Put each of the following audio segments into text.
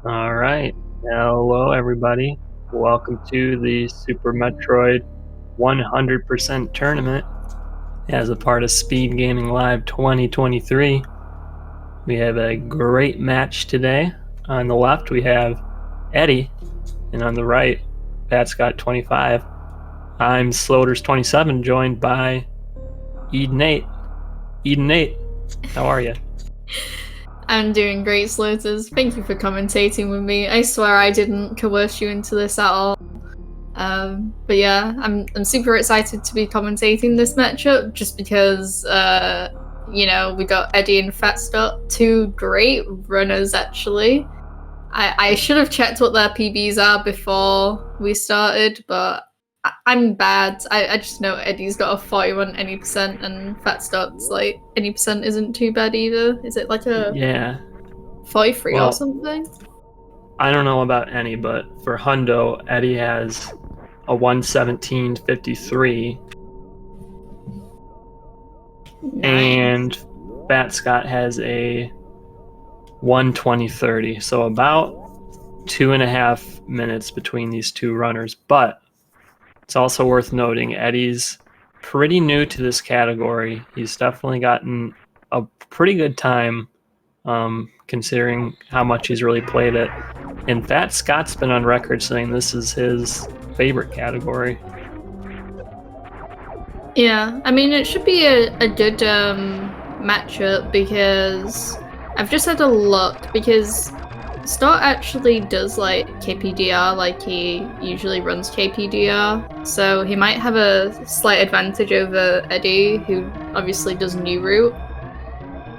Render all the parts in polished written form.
All right. Hello, everybody. Welcome to the Super Metroid 100% tournament as a part of Speedgaming Live 2023. We have a great match today. On the left, we have Eddie, and on the right, phatscott25. I'm Sloters27, joined by Eden 8. Eden 8, how are you? I'm doing great, Sloters. Thank you for commentating with me. I swear I didn't coerce you into this at all. But yeah, I'm super excited to be commentating this matchup just because, we got Eddie and phatscott, two great runners actually. I should have checked what their PBs are before we started, but I'm bad. I just know Eddie's got a 41 any percent and phatscott's like any percent isn't too bad either. Is it like a 43 or something? I don't know about any, but for Hundo, Eddie has a 117.53. Nice. And phatscott has a 120.30. So about 2.5 minutes between these two runners. But it's also worth noting Eddie's pretty new to this category. He's definitely gotten a pretty good time considering how much he's really played it. And phatscott's been on record saying this is his favorite category. Yeah, I mean, it should be a good matchup because I've just had a look because Stott actually does like KPDR like he usually runs KPDR, so he might have a slight advantage over Eddie, who obviously does new route.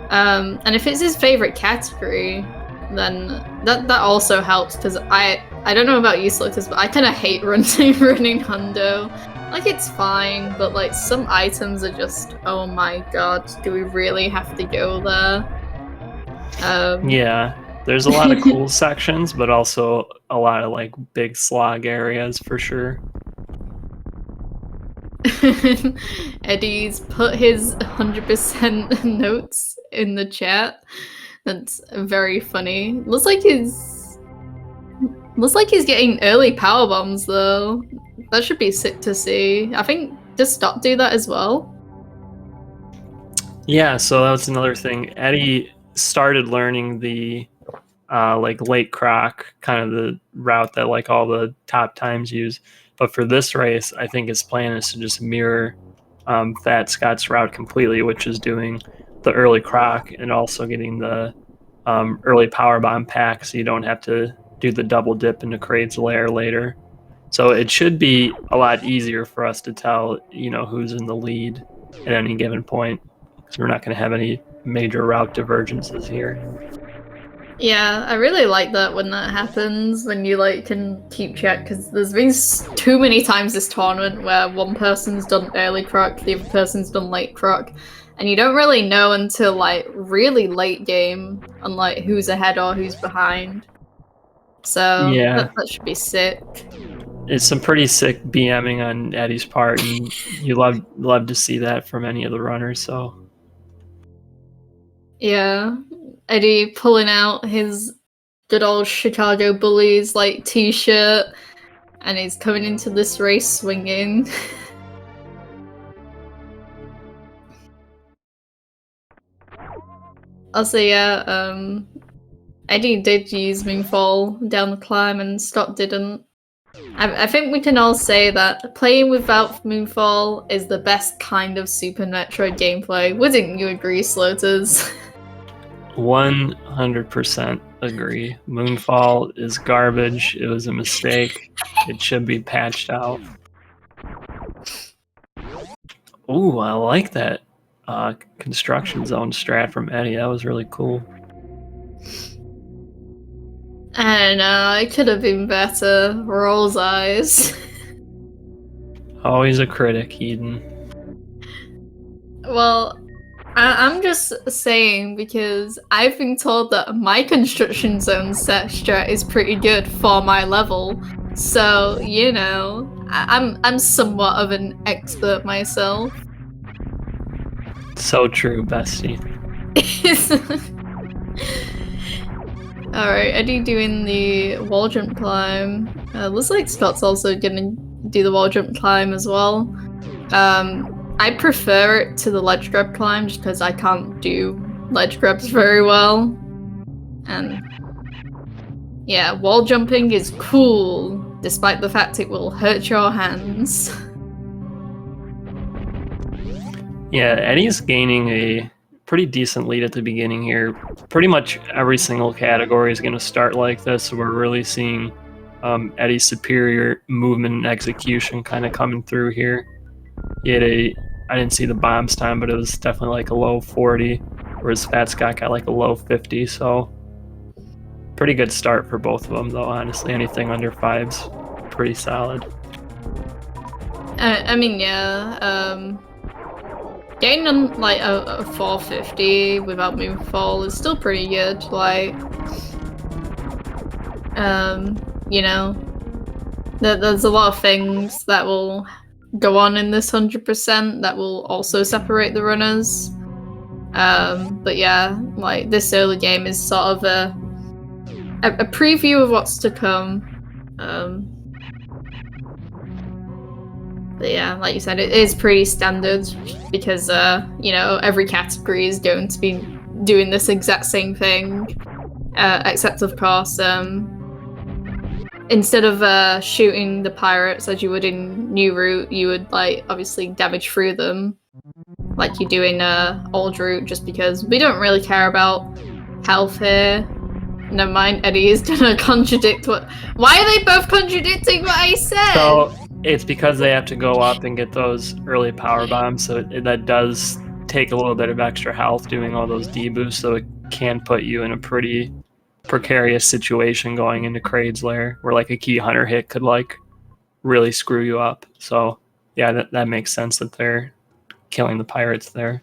And if it's his favorite category, then that also helps because I don't know about you, Sloters, but I kind of hate running Hundo. Like, it's fine, but like some items are just, oh my god, do we really have to go there? Yeah, there's a lot of cool sections, but also a lot of like big slog areas for sure. Eddie's put his 100% notes in the chat. That's very funny. Looks like he's getting early power bombs though. That should be sick to see. I think, does Stott do that as well? Yeah, so that was another thing. Eddie started learning the like late croc, kind of the route that like all the top times use. But for this race, I think his plan is to just mirror phatscott's route completely, which is doing the early croc and also getting the early power bomb pack, so you don't have to do the double dip into Kraid's lair later. So it should be a lot easier for us to tell, who's in the lead at any given point, because we're not going to have any major route divergences here. Yeah, I really like that when that happens, when you like can keep check, because there's been too many times this tournament where one person's done early croc, the other person's done late croc, and you don't really know until like really late game on like who's ahead or who's behind. So yeah, that should be sick. It's some pretty sick BMing on Eddie's part, and you love to see that from any of the runners. So yeah, Eddie pulling out his good old Chicago Bullies like t-shirt, and he's coming into this race swinging. Also, yeah, Eddie did use Moonfall down the climb and Stott didn't. I think we can all say that playing without Moonfall is the best kind of Super Metroid gameplay. Wouldn't you agree, Sloters? 100% agree. Moonfall is garbage. It was a mistake. It should be patched out. Ooh, I like that construction zone strat from Eddie. That was really cool. I don't know, it could have been better. Roll's eyes. Always a critic, Eden. Well, I'm just saying because I've been told that my construction zone set strat is pretty good for my level. So, I'm somewhat of an expert myself. So true, bestie. Alright, Eddie doing the wall jump climb. Looks like Scott's also gonna do the wall jump climb as well. I prefer it to the ledge grab climb just because I can't do ledge grabs very well. And yeah, wall jumping is cool, despite the fact it will hurt your hands. Yeah, Eddie's gaining a pretty decent lead at the beginning here. Pretty much every single category is going to start like this, so we're really seeing Eddie's superior movement and execution kind of coming through here. He had I didn't see the bombs time, but it was definitely like a low 40, whereas phatscott got like a low 50, so pretty good start for both of them, though, honestly. Anything under 5's pretty solid. I mean, yeah, getting on like a 450 without moving fall is still pretty good. Like, you know, there's a lot of things that will go on in this 100% that will also separate the runners. But yeah, like this early game is sort of a preview of what's to come. But yeah, like you said, it is pretty standard because, you know, every category is going to be doing this exact same thing. Except, of course, instead of shooting the pirates as you would in New Route, you would, like, obviously damage through them like you do in Old Route, just because we don't really care about health here. Never mind, Eddie is gonna contradict what- Why are they both contradicting what I said? So it's because they have to go up and get those early power bombs, so that does take a little bit of extra health doing all those deboosts, so it can put you in a pretty precarious situation going into Kraid's lair, where like a key hunter hit could like really screw you up. So yeah, that makes sense that they're killing the pirates there.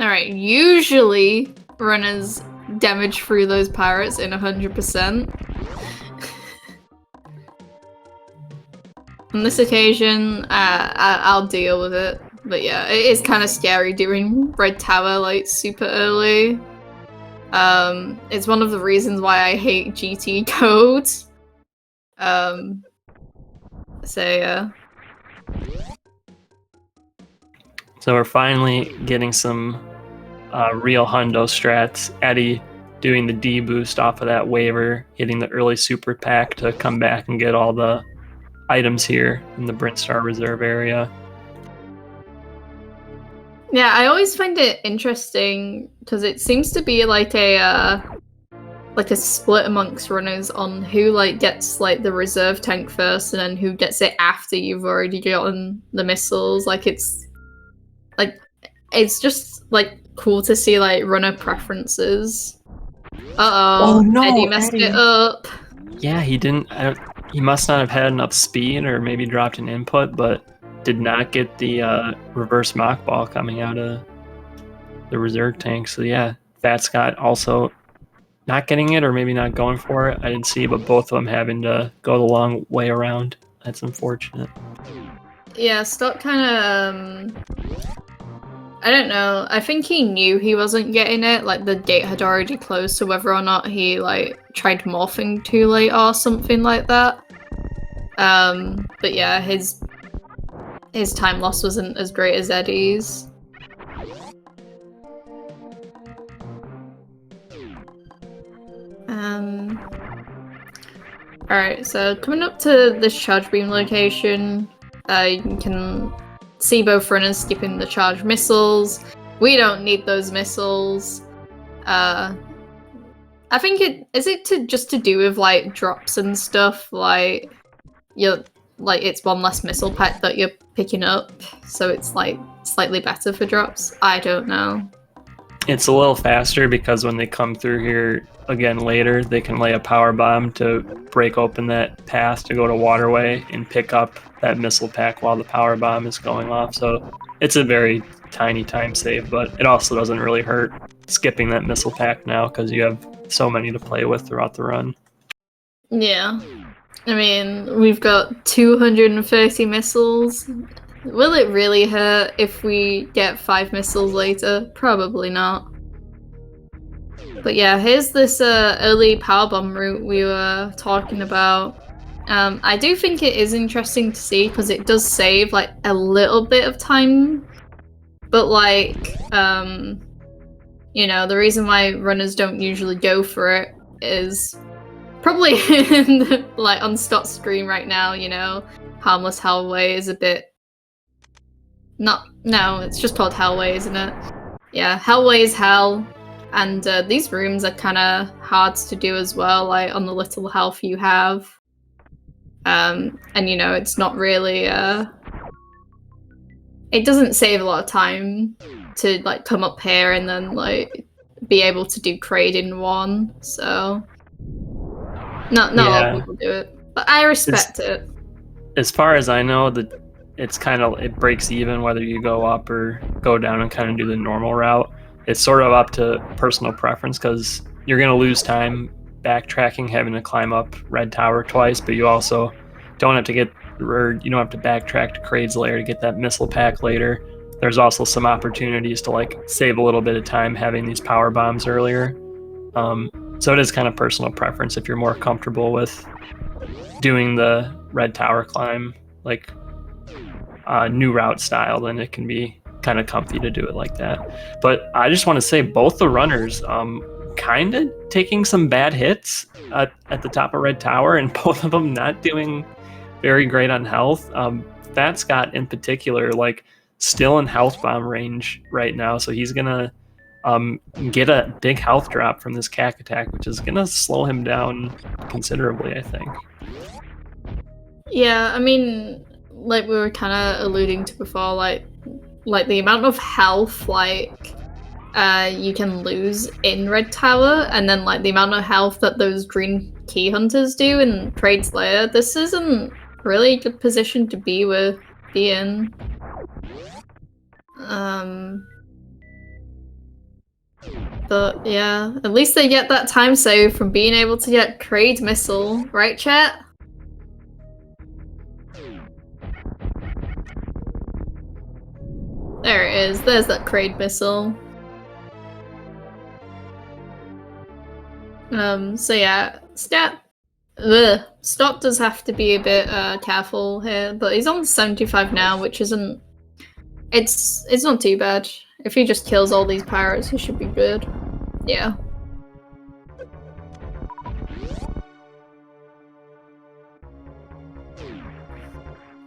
Alright, usually runners damage through those pirates in 100%. On this occasion, I'll deal with it. But yeah, it is kind of scary doing Red Tower like super early. It's one of the reasons why I hate GT code. So yeah. So we're finally getting some real hundo strats. Eddie doing the D boost off of that waiver, hitting the early super pack to come back and get all the items here in the Brintstar Reserve area. Yeah, I always find it interesting because it seems to be like a split amongst runners on who like gets like the reserve tank first and then who gets it after you've already gotten the missiles. Like it's just like cool to see like runner preferences. Oh no, Eddie messed it up. Yeah, he didn't. He must not have had enough speed, or maybe dropped an input, but did not get the reverse mock ball coming out of the reserve tank. So yeah, phatscott also not getting it, or maybe not going for it. I didn't see, but both of them having to go the long way around. That's unfortunate. Yeah, Scott kind of. I don't know. I think he knew he wasn't getting it. Like the gate had already closed, so whether or not he like tried morphing too late or something like that. But yeah, his time loss wasn't as great as Eddie's. Alright, so coming up to this charge beam location, you can see both runners skipping the charge missiles. We don't need those missiles. I think just to do with like drops and stuff, like it's one less missile pack that you're picking up, so it's like slightly better for drops. I don't know. It's a little faster because when they come through here again later, they can lay a power bomb to break open that path to go to Waterway and pick up that missile pack while the power bomb is going off. So it's a very tiny time save, but it also doesn't really hurt skipping that missile pack now because you have so many to play with throughout the run. Yeah. I mean, we've got 230 missiles. Will it really hurt if we get 5 missiles later? Probably not. But yeah, here's this early powerbomb route we were talking about. I do think it is interesting to see because it does save like a little bit of time, but like you know, the reason why runners don't usually go for it is probably like on Scott's screen right now. You know, Harmless Hellway is a bit no, it's just called Hellway, isn't it? Yeah, Hellway is hell. And these rooms are kind of hard to do as well, like on the little health you have. And you know, it's not really it doesn't save a lot of time to like come up here and then like be able to do Kraid in one. So not a lot of people do it, but I respect it. As far as I know, it's kind of, it breaks even whether you go up or go down and kind of do the normal route. It's sort of up to personal preference because you're going to lose time backtracking, having to climb up Red Tower twice, but you also don't have to you don't have to backtrack to Kraid's lair to get that missile pack later. There's also some opportunities to like save a little bit of time having these power bombs earlier. So it is kind of personal preference if you're more comfortable with doing the Red Tower climb, like new route style, then it can be kind of comfy to do it like that. But I just want to say both the runners kind of taking some bad hits at the top of Red Tower, and both of them not doing very great on health. phatscott in particular, like still in health bomb range right now, so he's gonna get a big health drop from this cack attack, which is gonna slow him down considerably, I think. Yeah, I mean, like we were kind of alluding to before, like the amount of health like you can lose in Red Tower, and then like the amount of health that those green key hunters do in Kraid's lair. This isn't really a good position to be in. But yeah, at least they get that time save from being able to get Kraid's missile, right, chat? There it is. There's that Kraid missile. So yeah, Scott does have to be a bit careful here, but he's on 75 now, which isn't... It's not too bad. If he just kills all these pirates, he should be good. Yeah.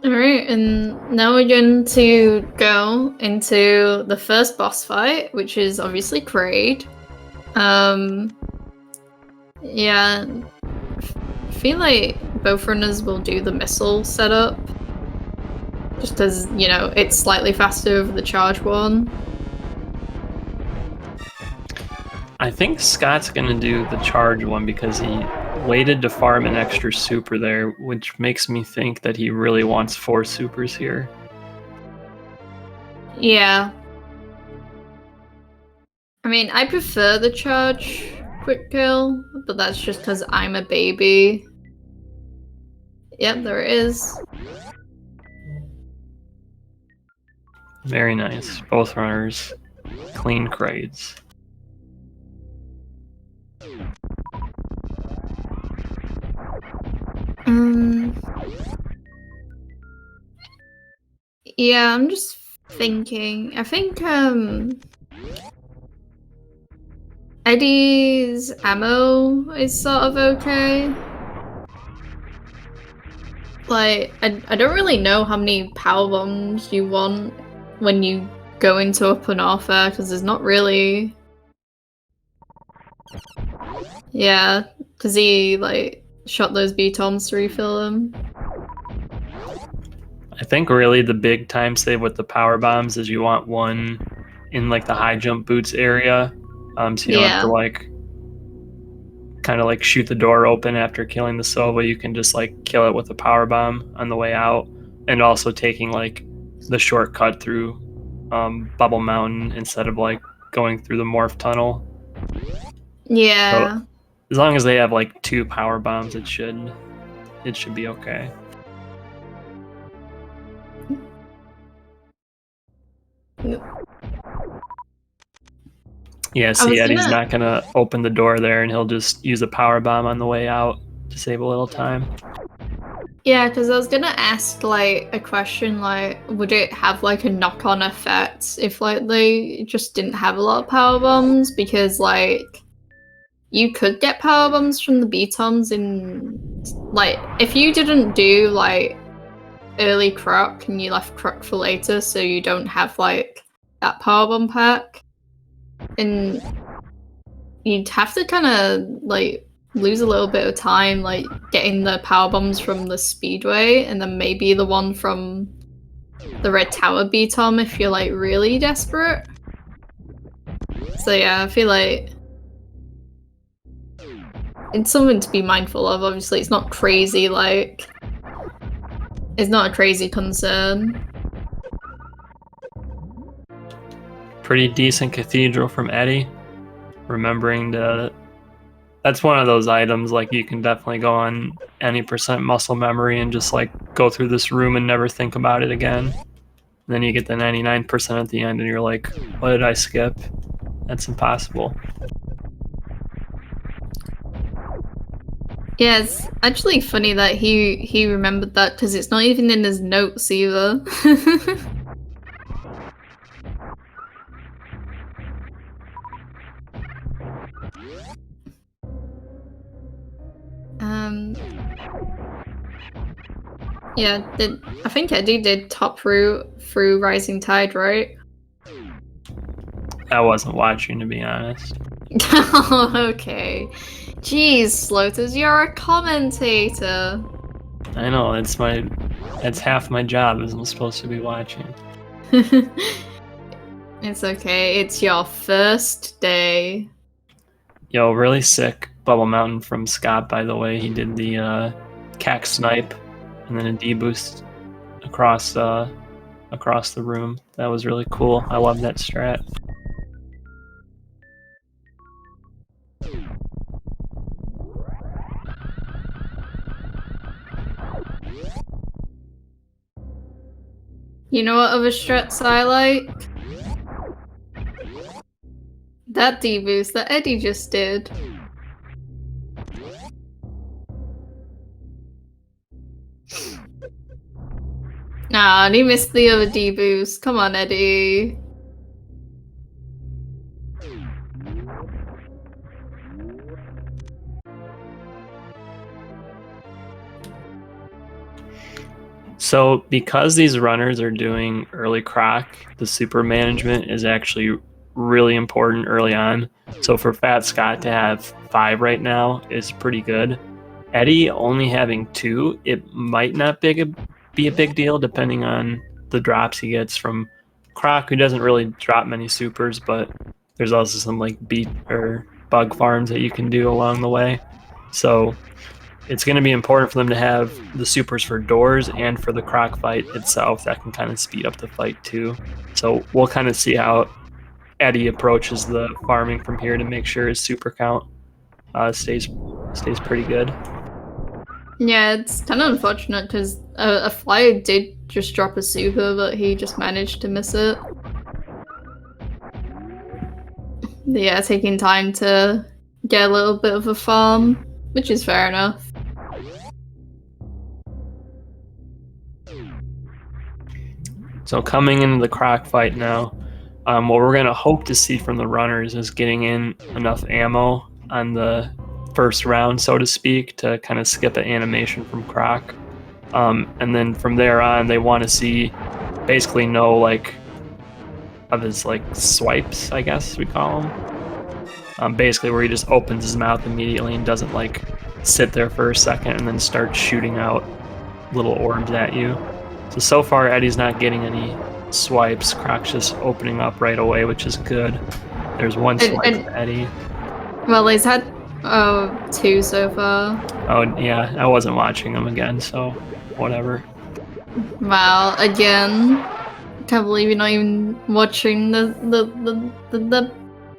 Alright, and now we're going to go into the first boss fight, which is obviously Kraid. Yeah, I feel like both runners will do the missile setup. Just because, you know, it's slightly faster over the charge one. I think Scott's gonna do the charge one because he waited to farm an extra super there, which makes me think that he really wants 4 supers here. Yeah. I mean, I prefer the charge quick kill, but that's just because I'm a baby. Yep, there it is. Very nice. Both runners. Clean Kraids. Yeah, I'm just thinking. I think, Eddie's ammo is sort of okay. Like, I don't really know how many power bombs you want when you go into Upper Norfair, because there's not really... Yeah, because he, like, shot those B-toms to refill them. I think really the big time save with the power bombs is you want one in, like, the high jump boots area, so you don't have to, like, kind of, like, shoot the door open after killing the Sova. You can just, like, kill it with a power bomb on the way out, and also taking, like, the shortcut through Bubble Mountain instead of, like, going through the morph tunnel. Yeah. So, as long as they have like 2 power bombs, it should be okay. Yeah, see, Eddie's not gonna open the door there, and he'll just use a power bomb on the way out to save a little time. Yeah, because I was gonna ask like a question like, would it have like a knock-on effect if like they just didn't have a lot of power bombs? Because like you could get power bombs from the B-toms in like if you didn't do like early croc and you left croc for later, so you don't have like that power bomb pack, and you'd have to kind of like lose a little bit of time like getting the power bombs from the speedway and then maybe the one from the red tower B-tom if you're like really desperate. So yeah, I feel like it's something to be mindful of. Obviously it's not crazy, like it's not a crazy concern. Pretty decent cathedral from Eddie. Remembering to... That's one of those items, like, you can definitely go on any % muscle memory and just, like, go through this room and never think about it again. And then you get the 99% at the end and you're like, what did I skip? That's impossible. Yeah, it's actually funny that he remembered that because it's not even in his notes either. Yeah, I think Eddie did top through Rising Tide, right? I wasn't watching, to be honest. Oh, okay. Jeez, Slotus, you're a commentator. I know, it's half my job is I'm supposed to be watching. It's okay, it's your first day. Yo, really sick Bubble Mountain from Scott, by the way. He did the cack snipe and then a D-boost across the room. That was really cool. I love that strat. You know what other strats I like? That D-boost that Eddie just did. Nah, and he missed the other D-boost. Come on, Eddie. So because these runners are doing early croc, the super management is actually really important early on. So for Fat Scott to have 5 right now is pretty good. Eddie only having 2, it might not be a big deal depending on the drops he gets from Croc, who doesn't really drop many supers, but there's also some like beat or bug farms that you can do along the way. So it's going to be important for them to have the supers for doors and for the Croc fight itself. That can kind of speed up the fight too. So we'll kind of see how Eddie approaches the farming from here to make sure his super count stays pretty good. Yeah, it's kind of unfortunate because a flyer did just drop a super, but he just managed to miss it. Yeah, taking time to get a little bit of a farm, which is fair enough. So coming into the Croc fight now, what we're going to hope to see from the runners is getting in enough ammo on the first round, so to speak, to kind of skip an animation from Croc. And then from there on, they want to see basically no like of his like swipes, I guess we call them. Basically where he just opens his mouth immediately and doesn't like sit there for a second and then start shooting out little orbs at you. So far Eddie's not getting any swipes. Croc's just opening up right away, which is good. There's one swipe from Eddie. Well, he's had 2 so far. Oh yeah, I wasn't watching them again, so whatever. Wow, again, can't believe you're not even watching the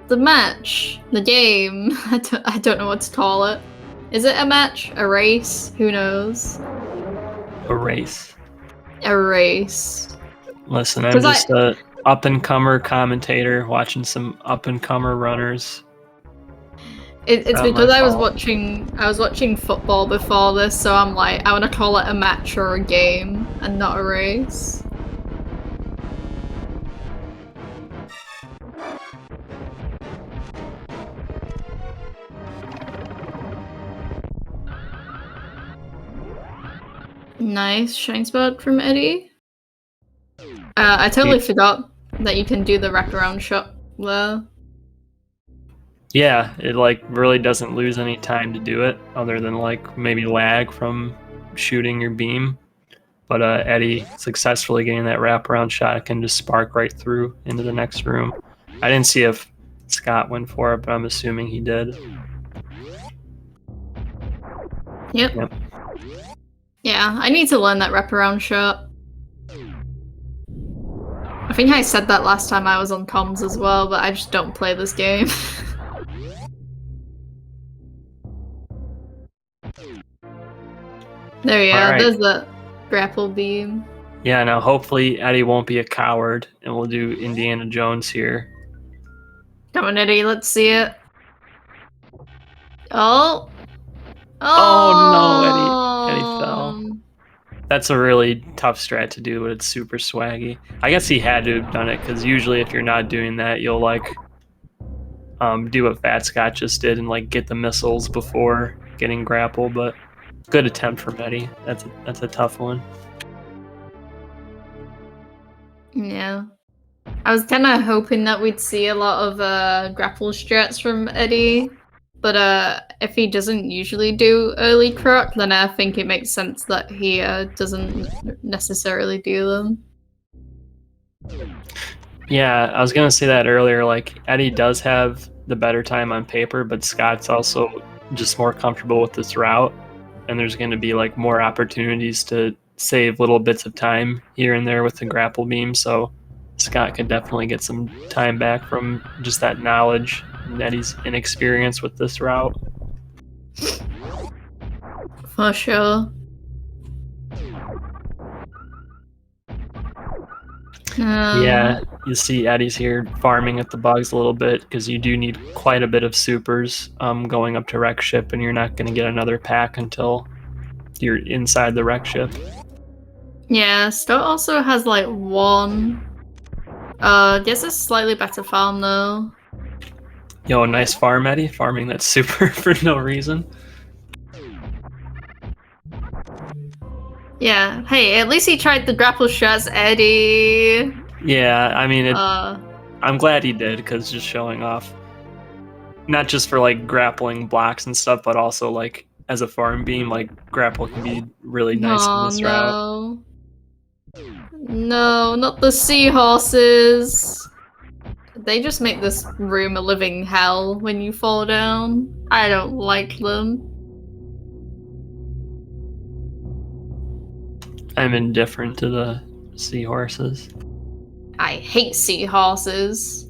match, the game. I don't know what to call it. Is it a match? A race? Who knows? A race. A race. Listen, I'm just up-and-comer commentator, watching some up-and-comer runners. It's Not because my I was fault. watching football before this, so I'm like, I want to call it a match or a game and not a race. Nice shine spot from Eddie. I totally forgot that you can do the wraparound shot there. Yeah, it like really doesn't lose any time to do it, other than like maybe lag from shooting your beam. But Eddie successfully getting that wraparound shot can just spark right through into the next room. I didn't see if Scott went for it, but I'm assuming he did. Yep. Yeah, I need to learn that wraparound shot. I think I said that last time I was on comms as well, but I just don't play this game. There we go, All right. there's the grapple beam. Yeah, now hopefully Eddie won't be a coward, and we'll do Indiana Jones here. Come on, Eddie, let's see it. Oh! Oh no, Eddie fell. That's a really tough strat to do, but it's super swaggy. I guess he had to have done it, because usually if you're not doing that, you'll like do what phatscott just did and like get the missiles before getting grapple, but good attempt from Eddie. That's a tough one. Yeah. I was kind of hoping that we'd see a lot of grapple strats from Eddie, but if he doesn't usually do early croc, then I think it makes sense that he doesn't necessarily do them. Yeah, I was gonna say that earlier. Like Eddie does have the better time on paper, but Scott's also just more comfortable with this route, and there's going to be like more opportunities to save little bits of time here and there with the grapple beam. So Scott could definitely get some time back from just that knowledge and Eddie's inexperience with this route. For sure. Yeah, you see Eddie's here farming at the bugs a little bit because you do need quite a bit of supers going up to wreck ship, and you're not going to get another pack until you're inside the wreck ship. Yeah, Stott also has like one. This is slightly better farm though. Yo, nice farm, Eddie. Farming that super for no reason. Yeah, hey, at least he tried the grapple shots, Eddie. Yeah, I mean, I'm glad he did, because just showing off, not just for like grappling blocks and stuff, but also like as a farm beam, like grapple can be really nice in this route. No, not the seahorses. They just make this room a living hell when you fall down. I don't like them. I'm indifferent to the seahorses. I hate seahorses.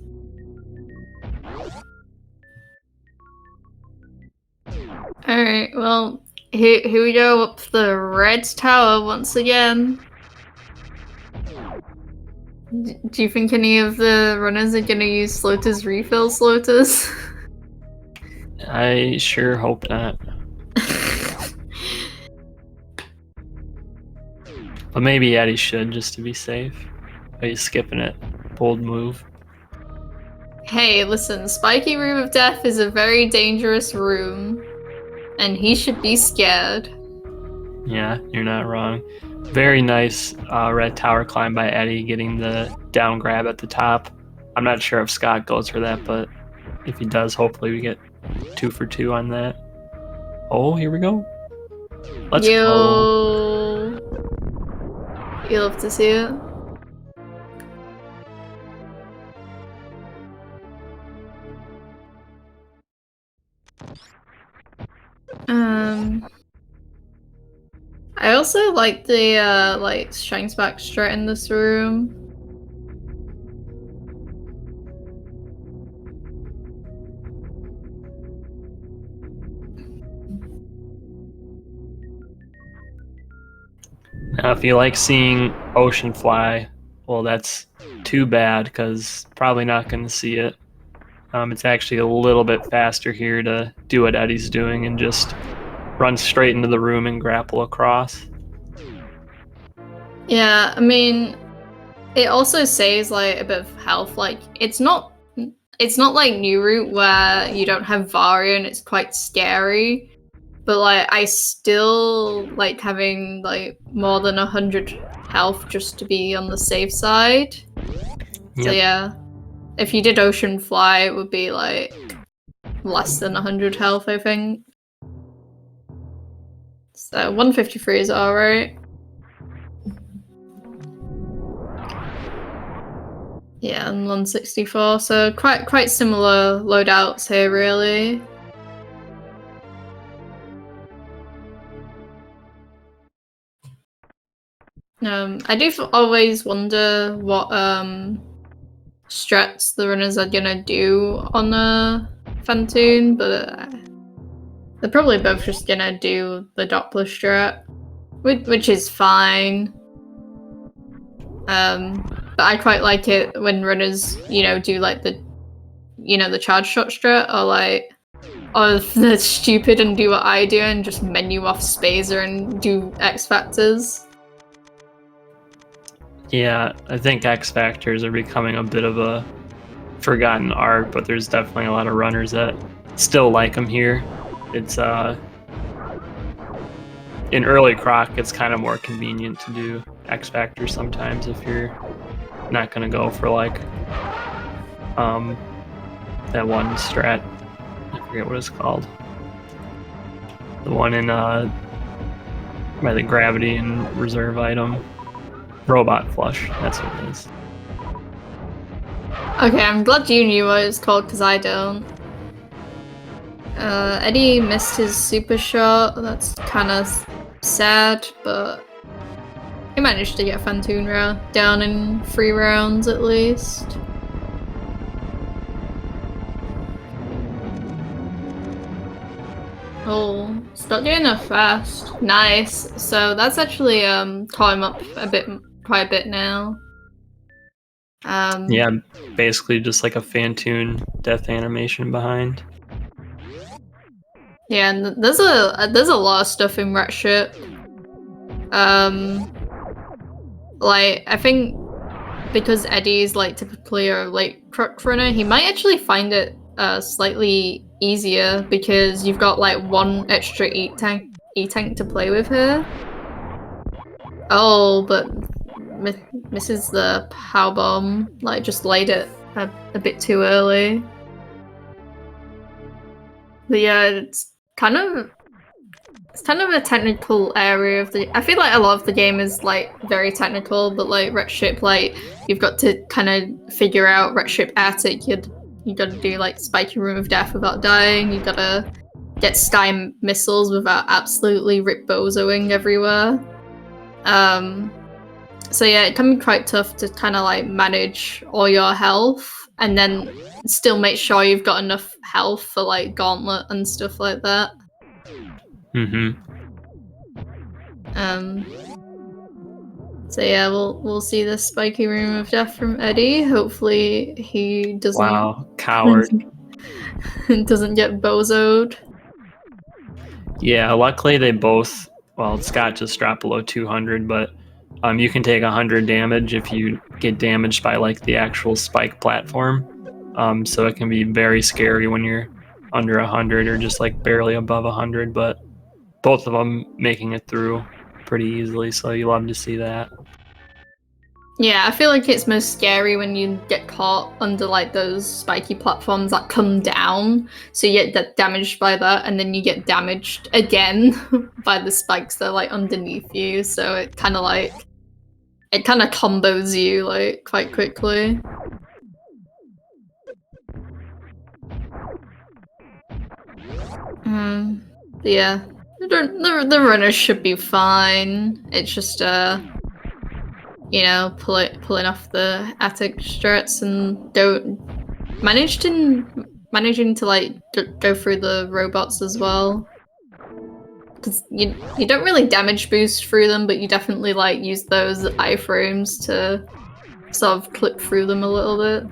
Alright, well, here we go up the red tower once again. Do you think any of the runners are gonna use Slota's refill Slotas? I sure hope not. But maybe Eddie should, just to be safe. Oh, he's skipping it. Bold move. Hey, listen, Spiky Room of Death is a very dangerous room, and he should be scared. Yeah, you're not wrong. Very nice red tower climb by Eddie, getting the down grab at the top. I'm not sure if Scott goes for that, but if he does, hopefully we get 2 for 2 on that. Oh, here we go. Let's go. You love to see it. I also like the like shines back straight in this room. Now, if you like seeing Ocean fly, well, that's too bad because probably not going to see it. It's actually a little bit faster here to do what Eddie's doing and just run straight into the room and grapple across. Yeah, I mean, it also saves like a bit of health. Like it's not like New Route where you don't have Varia and it's quite scary. But like I still like having like more than 100 health just to be on the safe side. Yep. So yeah, if you did Ocean Fly, it would be like less than 100 health, I think. So 153 is alright. Yeah, and 164. So quite similar loadouts here, really. I do always wonder what strats the runners are gonna do on a Phantoon, but they're probably both just gonna do the Doppler strat, which is fine. But I quite like it when runners, you know, do like the, you know, the charge shot strat, or like, or they're stupid and do what I do and just menu off Spazer and do X Factors. Yeah, I think X Factors are becoming a bit of a forgotten art, but there's definitely a lot of runners that still like them here. It's in early Croc, it's kind of more convenient to do X Factors sometimes if you're not gonna go for like that one strat. I forget what it's called. The one in by the gravity and reserve item. Robot Flush, that's what it is. Okay, I'm glad you knew what it's called because I don't. Eddie missed his super shot. That's kind of sad, but he managed to get Phantoon down in 3 rounds at least. Oh, stop doing it fast. Nice. So that's actually caught him up quite a bit now. Yeah, basically just like a Phantoon death animation behind. Yeah, and there's a lot of stuff in Rat Ship. Like I think because Eddie's like typically a late Croc runner, he might actually find it slightly easier because you've got like 1 extra E-tank to play with here. Oh, but misses the power bomb. Like just laid it a bit too early. But yeah, it's kind of a technical area of the. I feel like a lot of the game is like very technical, but like Ret Ship, like you've got to kind of figure out Ret Ship Attic. You gotta do like spiky room of death without dying. You gotta get Sky missiles without absolutely rip bozoing everywhere. So yeah, it can be quite tough to kind of like manage all your health and then still make sure you've got enough health for like Gauntlet and stuff like that. So yeah, we'll see the spiky room of death from Eddie. Hopefully he doesn't. Wow, coward. Doesn't get bozoed. Yeah, luckily they both. Well, Scott just dropped below 200, but you can take 100 damage if you get damaged by like the actual spike platform. So it can be very scary when you're under 100 or just like barely above 100. But both of them making it through pretty easily, so you love to see that. Yeah, I feel like it's most scary when you get caught under like those spiky platforms that come down, so you get damaged by that, and then you get damaged again by the spikes that are like underneath you, so it kind of combos you like quite quickly. Yeah, the runners should be fine. It's just you know, pulling off the attic strats and managing to like go through the robots as well. Because you don't really damage boost through them, but you definitely like use those iframes to sort of clip through them a little bit.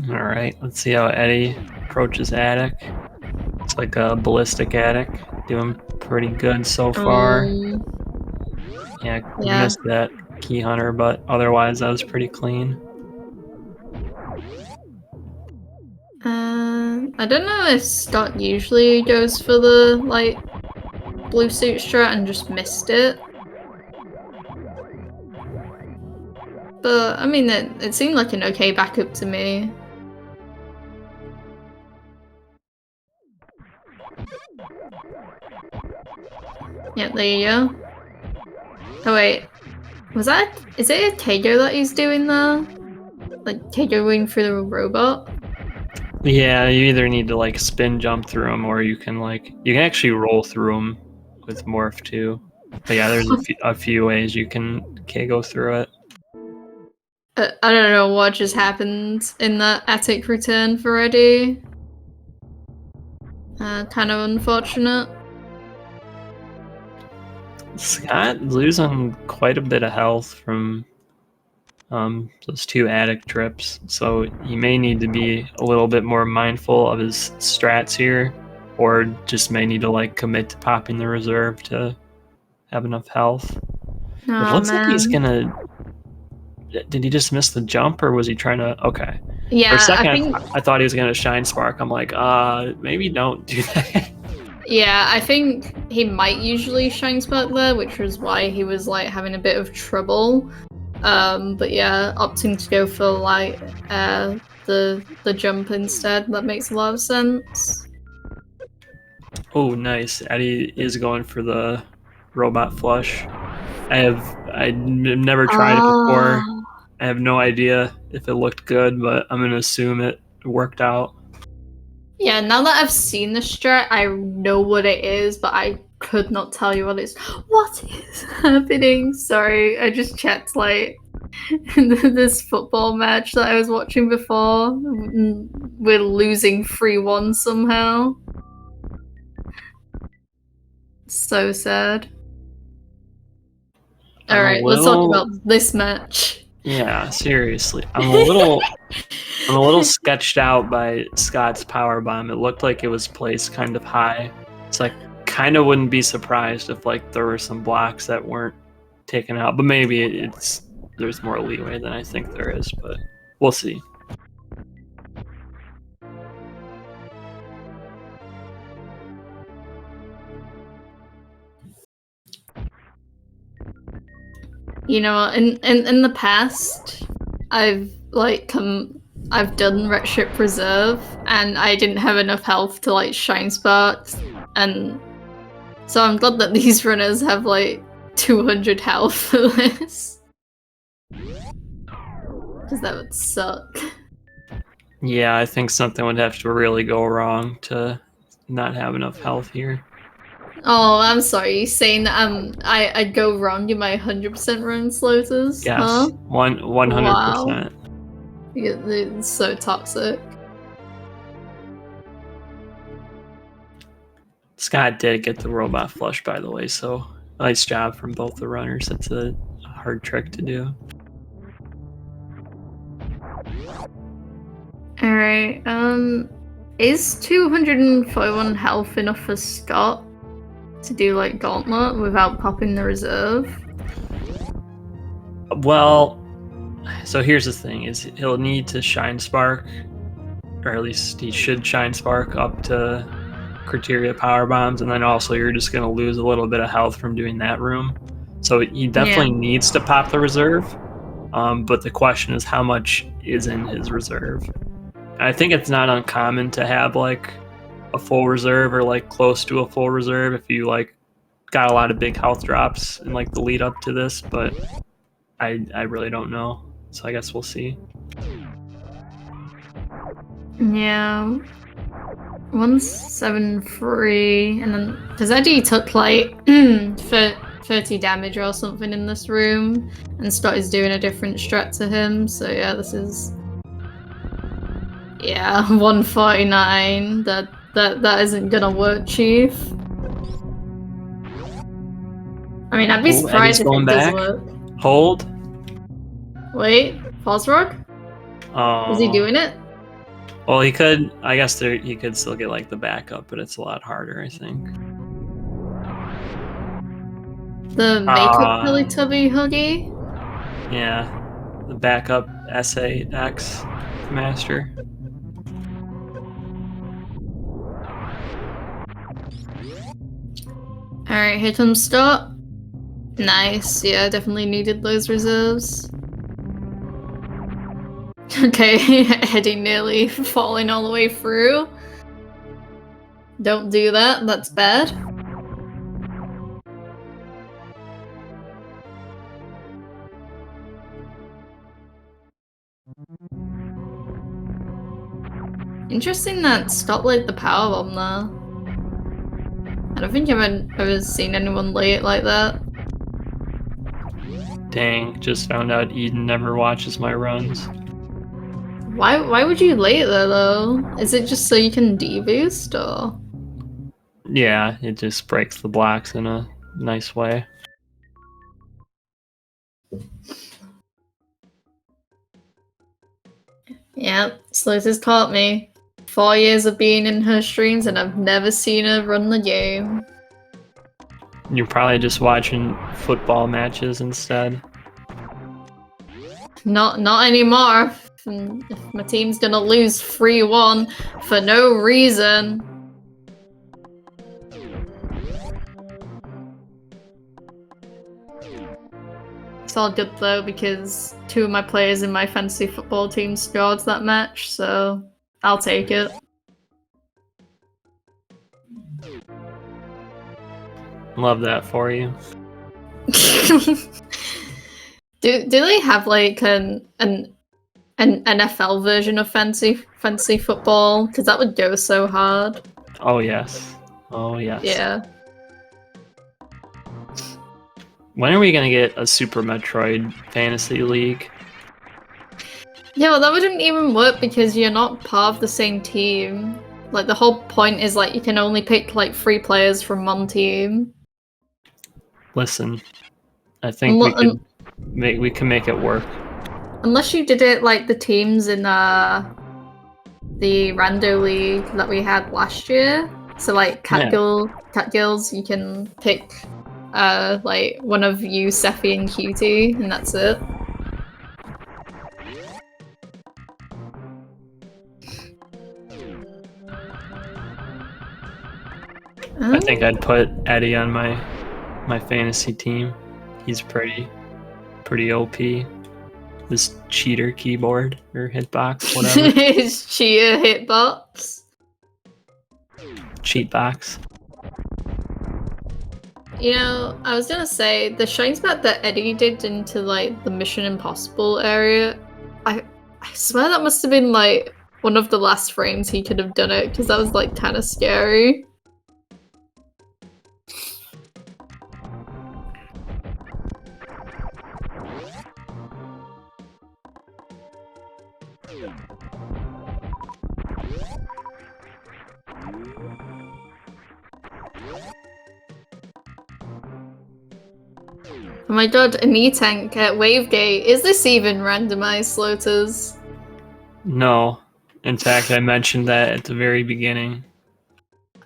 Alright, let's see how Eddie approaches attic. It's like a ballistic attic. Doing pretty good so far. Yeah, missed that key hunter, but otherwise that was pretty clean. I don't know if Scott usually goes for the, like, blue suit strat and just missed it. But, I mean, it seemed like an okay backup to me. Yeah, there you go. Oh wait, is it a Kago that he's doing there? Like, Kagoing through the robot? Yeah, you either need to like spin jump through them, or you can actually roll through them with morph too. But yeah, there's a few ways you can go through it. I don't know what just happened in that attic return for Eddie. Kind of unfortunate. Scott losing quite a bit of health from those 2 attic trips, so he may need to be a little bit more mindful of his strats here, or just may need to like commit to popping the reserve to have enough health. It looks like he's gonna... Did he just miss the jump, or was he trying to... Okay. Yeah, for a second I thought he was gonna shine spark. I'm like, maybe don't do that. Yeah, I think he might usually shine spark there, which was why he was like having a bit of trouble. But yeah, opting to go for like the jump instead, that makes a lot of sense. Oh, nice. Eddie is going for the robot flush. I've never tried it before. I have no idea if it looked good, but I'm gonna assume it worked out. Yeah, now that I've seen the strat, I know what it is, but I could not tell you what what is happening. Sorry, I just checked like this football match that I was watching before. We're losing 3-1 somehow. So sad. Alright, let's talk about this match. Yeah, seriously. I'm a little sketched out by Scott's power bomb. It looked like it was placed kind of high. So I kind of wouldn't be surprised if like there were some blocks that weren't taken out, but maybe there's more leeway than I think there is, but we'll see. You know, in the past, I've done Red Ship Reserve, and I didn't have enough health to like shine sparks, and so I'm glad that these runners have like 200 health for this, because that would suck. Yeah, I think something would have to really go wrong to not have enough health here. Oh, I'm sorry. You're saying that I'd go wrong in my 100% run slotas? Yes, huh? 100%. Wow. It's so toxic. Scott did get the robot flush, by the way, so nice job from both the runners. It's a hard trick to do. Alright, is 241 health enough for Scott to do like Gauntlet without popping the reserve? Well, so here's the thing, is he'll need to shine spark, or at least he should shine spark up to criteria power bombs, and then also you're just going to lose a little bit of health from doing that room. So he definitely needs to pop the reserve, but the question is how much is in his reserve. I think it's not uncommon to have like a full reserve or like close to a full reserve if you like got a lot of big health drops in like the lead up to this, but I really don't know, so I guess we'll see. Yeah, 173, and then because Eddie took like 30 damage or something in this room, and Scott is doing a different strat to him, so yeah, this is 149. That isn't gonna work, Chief. I mean, I'd be surprised if it does work. Hold. Wait, false rock? Oh. Is he doing it? Well, he could. I guess he could still get like the backup, but it's a lot harder, I think. The makeup Teletubby huggy? Yeah, the backup SAX master. Alright, here comes stop. Nice, yeah, definitely needed those reserves. Okay, Eddie nearly falling all the way through. Don't do that, that's bad. Interesting that Stop laid the power bomb there. I don't think I've ever seen anyone lay it like that. Dang, just found out Eden never watches my runs. Why would you lay it there though? Is it just so you can deboost or? Yeah, it just breaks the blocks in a nice way. Yep, Sleuth's caught me. 4 years of being in her streams and I've never seen her run the game. You're probably just watching football matches instead. Not anymore. If my team's gonna lose 3-1 for no reason. It's all good though because 2 of my players in my fantasy football team scored that match, so I'll take it. Love that for you. Do they have like an NFL version of fantasy football? Because that would go so hard. Oh yes. Oh yes. Yeah. When are we gonna get a Super Metroid Fantasy League? Yeah, well that wouldn't even work because you're not part of the same team. Like the whole point is like you can only pick like 3 players from one team. Listen, I think we can make it work. Unless you did it like the teams in the Rando League that we had last year. So like Catgirls, you can pick like one of you, Sephi and Cutie, and that's it. I think I'd put Eddie on my fantasy team. He's pretty OP. This cheater keyboard or hitbox, whatever. His cheater hitbox. Cheat box. You know, I was gonna say the shines back that Eddie did into like the Mission Impossible area. I swear that must have been like one of the last frames he could have done it because that was like kind of scary. Oh my god, an E-Tank at Wavegate. Is this even randomized, Slotus? No. In fact, I mentioned that at the very beginning.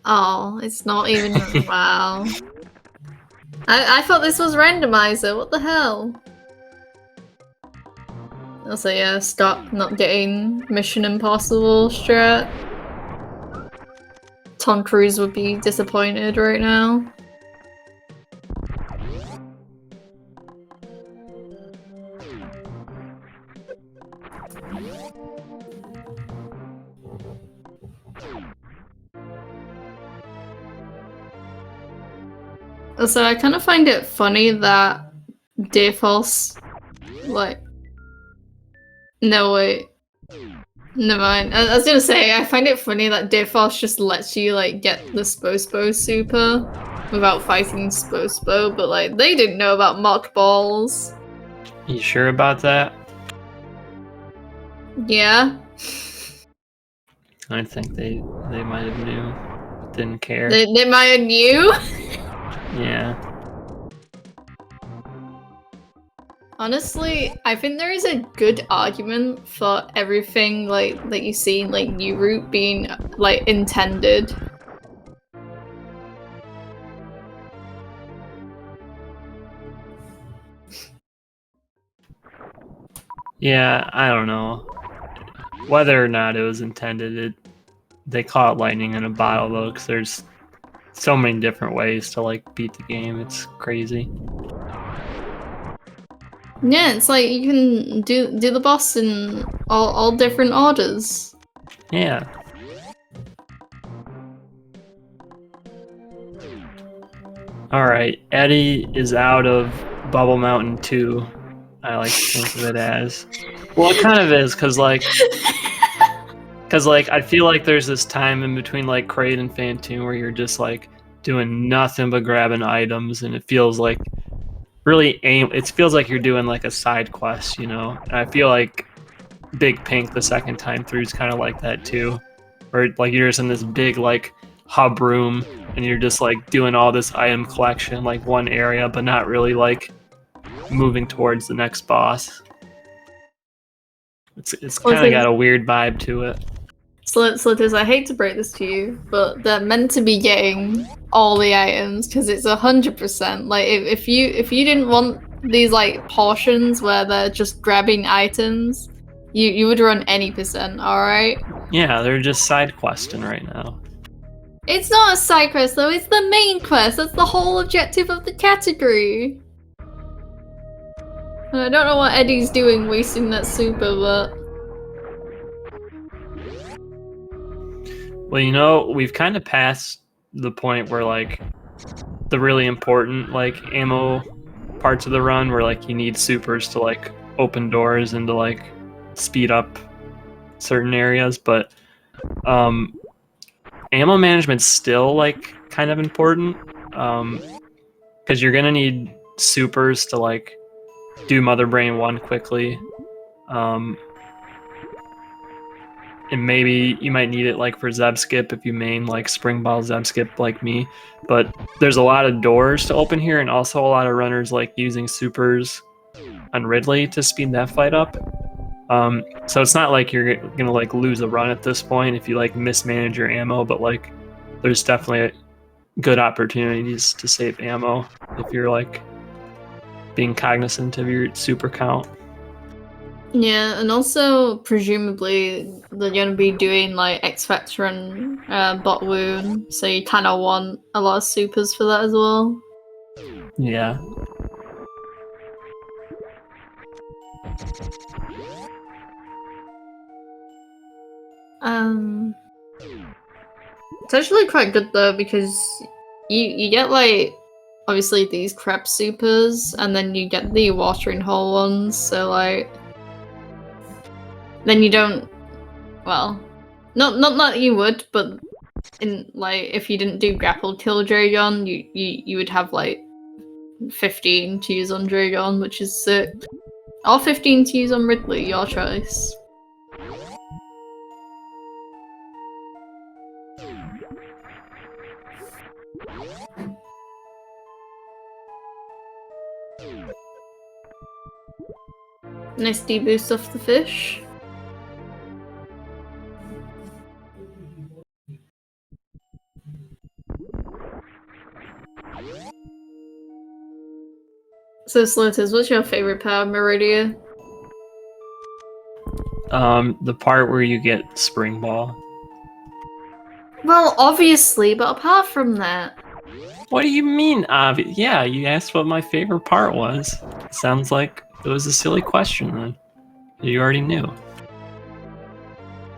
Oh, it's not even... wow. I thought this was randomizer, what the hell? Also, yeah, stop not getting Mission Impossible strat. Tom Cruise would be disappointed right now. Also, I kind of find it funny that Defaults, like... No, wait. Never mind. I was gonna say, I find it funny that Defaults just lets you, like, get the Spospo super without fighting Spospo, but, like, they didn't know about mock balls. You sure about that? Yeah. I think they might have knew. Didn't care. They might have knew? Yeah. Honestly, I think there is a good argument for everything like that you see in like New Route being like intended. Yeah, I don't know. Whether or not it was intended, they caught lightning in a bottle though, because there's so many different ways to like beat the game. It's crazy. Yeah, it's like you can do the boss in all different orders. Yeah. Alright, Eddie is out of Bubble Mountain 2. I like to think of it as. Well, it kind of is, because like I feel like there's this time in between like Kraid and Phantom where you're just like doing nothing but grabbing items, and it feels like it feels like you're doing like a side quest, you know? And I feel like Big Pink the second time through is kind of like that too. Where like you're just in this big like hub room and you're just like doing all this item collection like one area, but not really like moving towards the next boss. It's kind of got a weird vibe to it. Slitters, I hate to break this to you, but they're meant to be getting all the items because it's 100%. Like if you didn't want these like portions where they're just grabbing items, you would run any percent. All right. Yeah, they're just side questing right now. It's not a side quest though. It's the main quest. That's the whole objective of the category. And I don't know what Eddie's doing wasting that super, but. Well, you know, we've kind of passed the point where like the really important like ammo parts of the run where like you need supers to like open doors and to like speed up certain areas, but ammo management's still like kind of important because you're gonna need supers to like do Mother Brain 1 quickly. And maybe you might need it like for Zeb Skip if you main like Spring Ball Zeb Skip like me. But there's a lot of doors to open here, and also a lot of runners like using supers on Ridley to speed that fight up. So it's not like you're gonna like lose a run at this point if you like mismanage your ammo, but like there's definitely good opportunities to save ammo if you're like being cognizant of your super count. Yeah, and also presumably they're gonna be doing like X Factor and Bot Wound, so you kind of want a lot of supers for that as well. Yeah. It's actually quite good though because you get like obviously these crab supers, and then you get the watering hole ones. So like. Then you don't, well, not that you would, but in like if you didn't do grapple kill Dragon, you would have like 15 to use on Dragon, which is sick. Or 15 to use on Ridley, your choice. Nice deboost off the fish. So Slitters, what's your favorite part of Meridia? The part where you get Spring Ball. Well, obviously, but apart from that. What do you mean, obvious? Yeah, you asked what my favorite part was. Sounds like it was a silly question then. You already knew.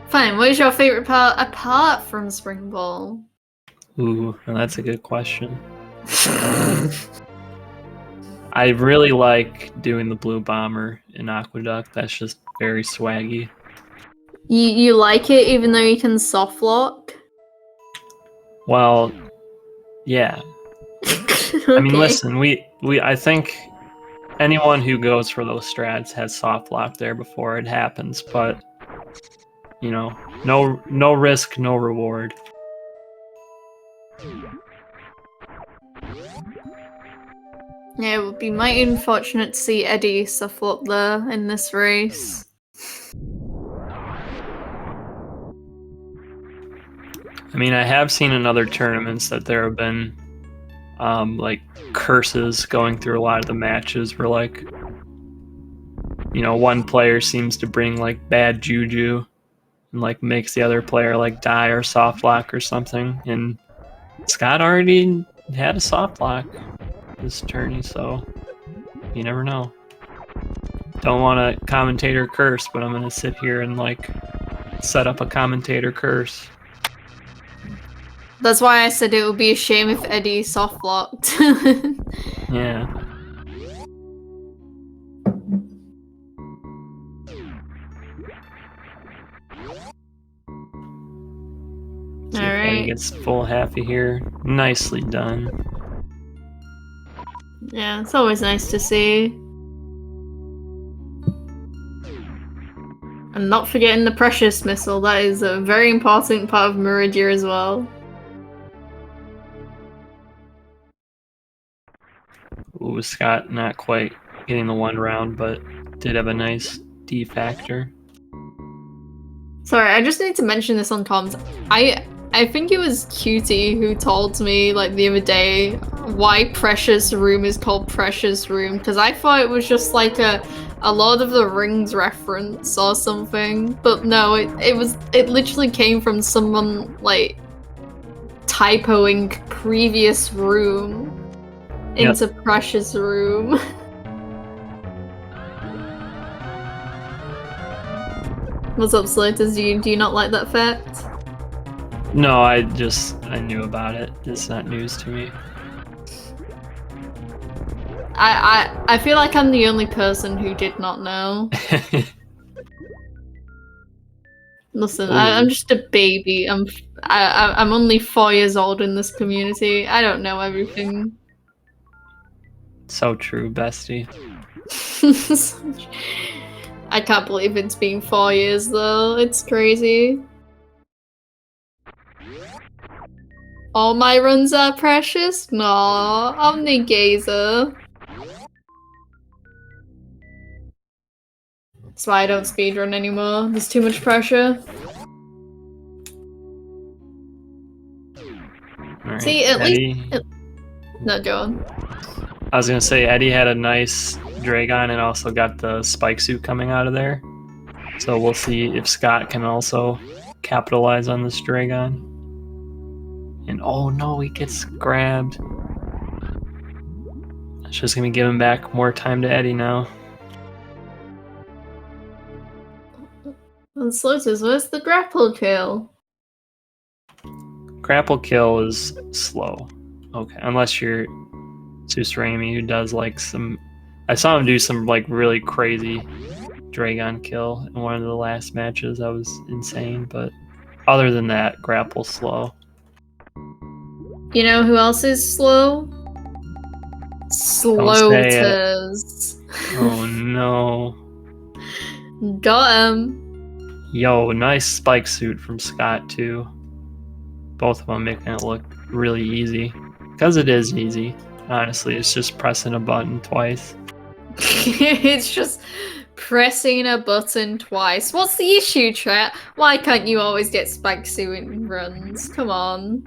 Fine, what is your favorite part apart from Spring Ball? Ooh, well, that's a good question. I really like doing the Blue Bomber in Aqueduct. That's just very swaggy. You like it even though you can soft lock? Well, yeah. Okay. I mean, listen, I think anyone who goes for those strats has soft lock there before it happens, but you know, no risk, no reward. Yeah, it would be mighty unfortunate to see Eddie suffer up there in this race. I mean, I have seen in other tournaments that there have been like curses going through a lot of the matches where, like, you know, one player seems to bring like bad juju and like makes the other player like die or soft lock or something. And Scott already had a soft lock this tourney, so you never know. Don't want to commentator curse, but I'm gonna sit here and like set up a commentator curse. That's why I said it would be a shame if Eddie soft locked. Yeah. See if Eddie gets full happy here. Nicely done. Yeah, it's always nice to see. And not forgetting the precious missile, that is a very important part of Meridia as well. Ooh, Scott not quite getting the one round, but did have a nice D factor. Sorry, I just need to mention this on comms. I think it was Cutie who told me like the other day why Precious Room is called Precious Room, because I thought it was just like a Lord of the Rings reference or something. But no, it literally came from someone like typoing previous room into Precious Room. What's up, Slaters? Do you not like that fact? No, I knew about it. It's not news to me. I feel like I'm the only person who did not know. Listen, I'm just a baby. I'm only 4 years old in this community. I don't know everything. So true, bestie. I can't believe it's been 4 years though. It's crazy. All my runs are precious? No, Omnigazer. That's why I don't speedrun anymore. There's too much pressure. Right, see, at Eddie... least... No, go on. I was gonna say, Eddie had a nice Dragon and also got the spike suit coming out of there. So we'll see if Scott can also capitalize on this Dragon. And oh no, he gets grabbed. That's just gonna give him back more time to Eddie now. And Slotus, where's the grapple kill? Grapple kill is slow. Okay, unless you're Susrami, who does like some... I saw him do some like really crazy Dragon kill in one of the last matches. That was insane, but other than that, grapple's slow. You know who else is slow? Sloaters. Oh no. Got him. Yo, nice spike suit from Scott too. Both of them making it look really easy. Because it is easy. Honestly, it's just pressing a button twice. It's just pressing a button twice. What's the issue, chat? Why can't you always get spike suit in runs? Come on.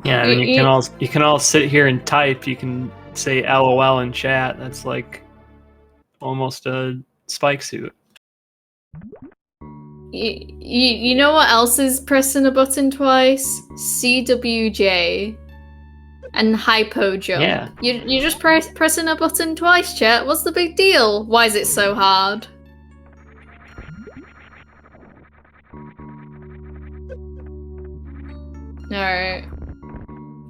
Yeah, I mean, you can all sit here and type. You can say LOL in chat. That's like almost a spike suit. You know what else is pressing a button twice? CWJ and hypo jump. Yeah. You just pressing a button twice, chat. What's the big deal? Why is it so hard? Alright.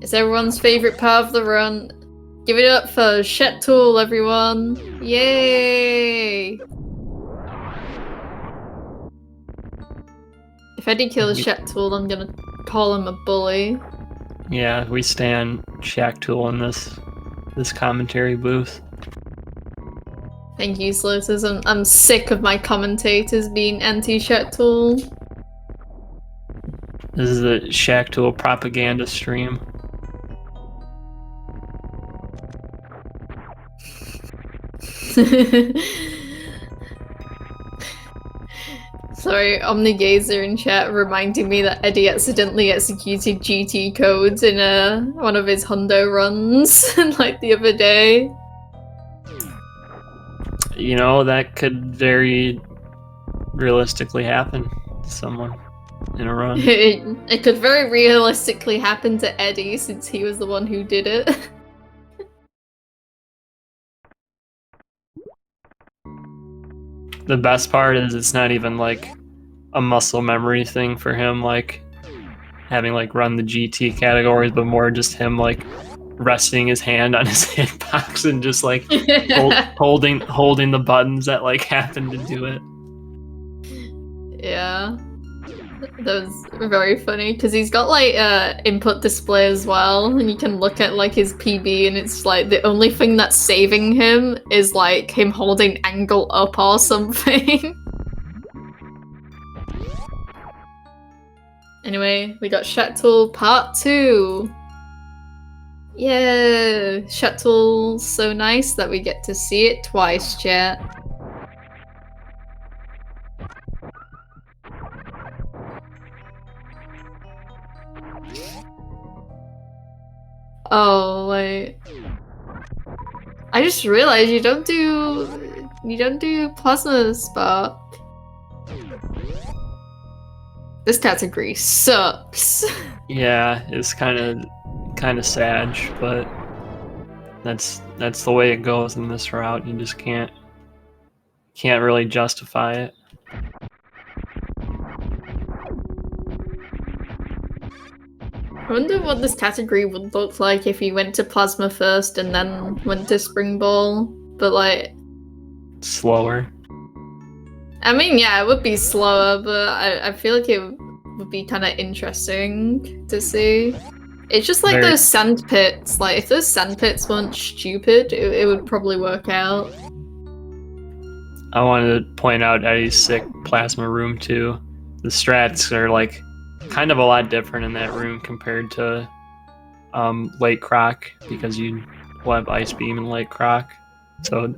It's everyone's favourite part of the run. Give it up for Shet Tool, everyone. Yay! If Eddie kills Shet Tool, I'm gonna call him a bully. Yeah, we stand Shack Tool in this commentary booth. Thank you, Slotus. I'm sick of my commentators being anti-Shet Tool. This is a Shack Tool propaganda stream. Sorry, Omnigazer in chat reminding me that Eddie accidentally executed GT codes in one of his hundo runs like the other day. You know, that could very realistically happen to someone in a run. It could very realistically happen to Eddie since he was the one who did it. The best part is it's not even like a muscle memory thing for him, like having like run the GT categories, but more just him like resting his hand on his hitbox and just like holding the buttons that like happen to do it. Yeah. That was very funny because he's got like input display as well, and you can look at like his PB, and it's like the only thing that's saving him is like him holding angle up or something. Anyway, we got Shuttle Part 2. Yeah, Shuttle's so nice that we get to see it twice, chat. Oh, wait. I just realized you don't do Plasma Spark. This category sucks. Yeah, it's kind of sad, but that's the way it goes in this route. You just can't really justify it. I wonder what this category would look like if you went to Plasma first and then went to Spring Ball, but like... Slower. I mean, yeah, it would be slower, but I feel like it would be kind of interesting to see. It's just like those sand pits. Like, if those sand pits weren't stupid, it would probably work out. I wanted to point out Eddie's sick Plasma room too. The strats are like kind of a lot different in that room compared to Late Croc, because you will have Ice Beam and Late Croc. So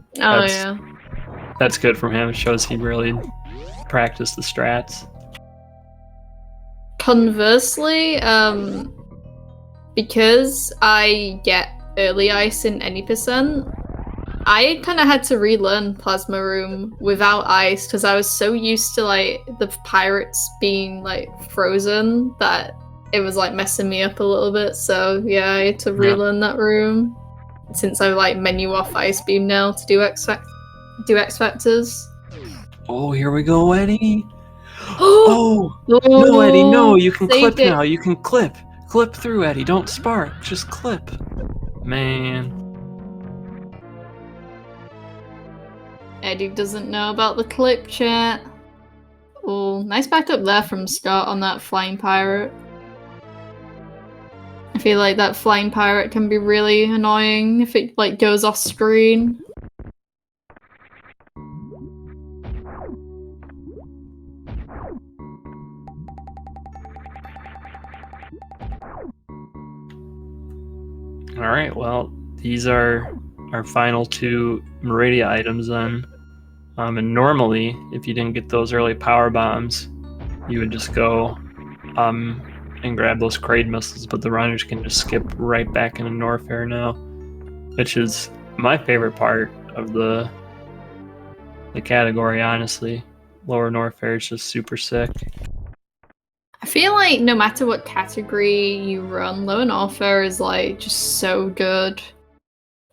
that's good from him. It shows he really practiced the strats. Conversely, because I get early ice in any percent, I kind of had to relearn Plasma Room without ice because I was so used to like the pirates being like frozen that it was like messing me up a little bit. So yeah, I had to relearn that room since I like menu off Ice Beam now to do X Factors. Oh, here we go, Eddie. Oh no, Eddie, no! You can clip now. You can clip through, Eddie. Don't spark, just clip. Man. Eddie doesn't know about the clip, chat. Oh, nice backup there from Scott on that flying pirate. I feel like that flying pirate can be really annoying if it like goes off screen. Alright, well, these are our final two Meridia items then. And normally, if you didn't get those early power bombs, you would just go and grab those Kraid missiles, but the runners can just skip right back into Norfair now, which is my favorite part of the category, honestly. Lower Norfair is just super sick. I feel like no matter what category you run, Lower Norfair is like just so good.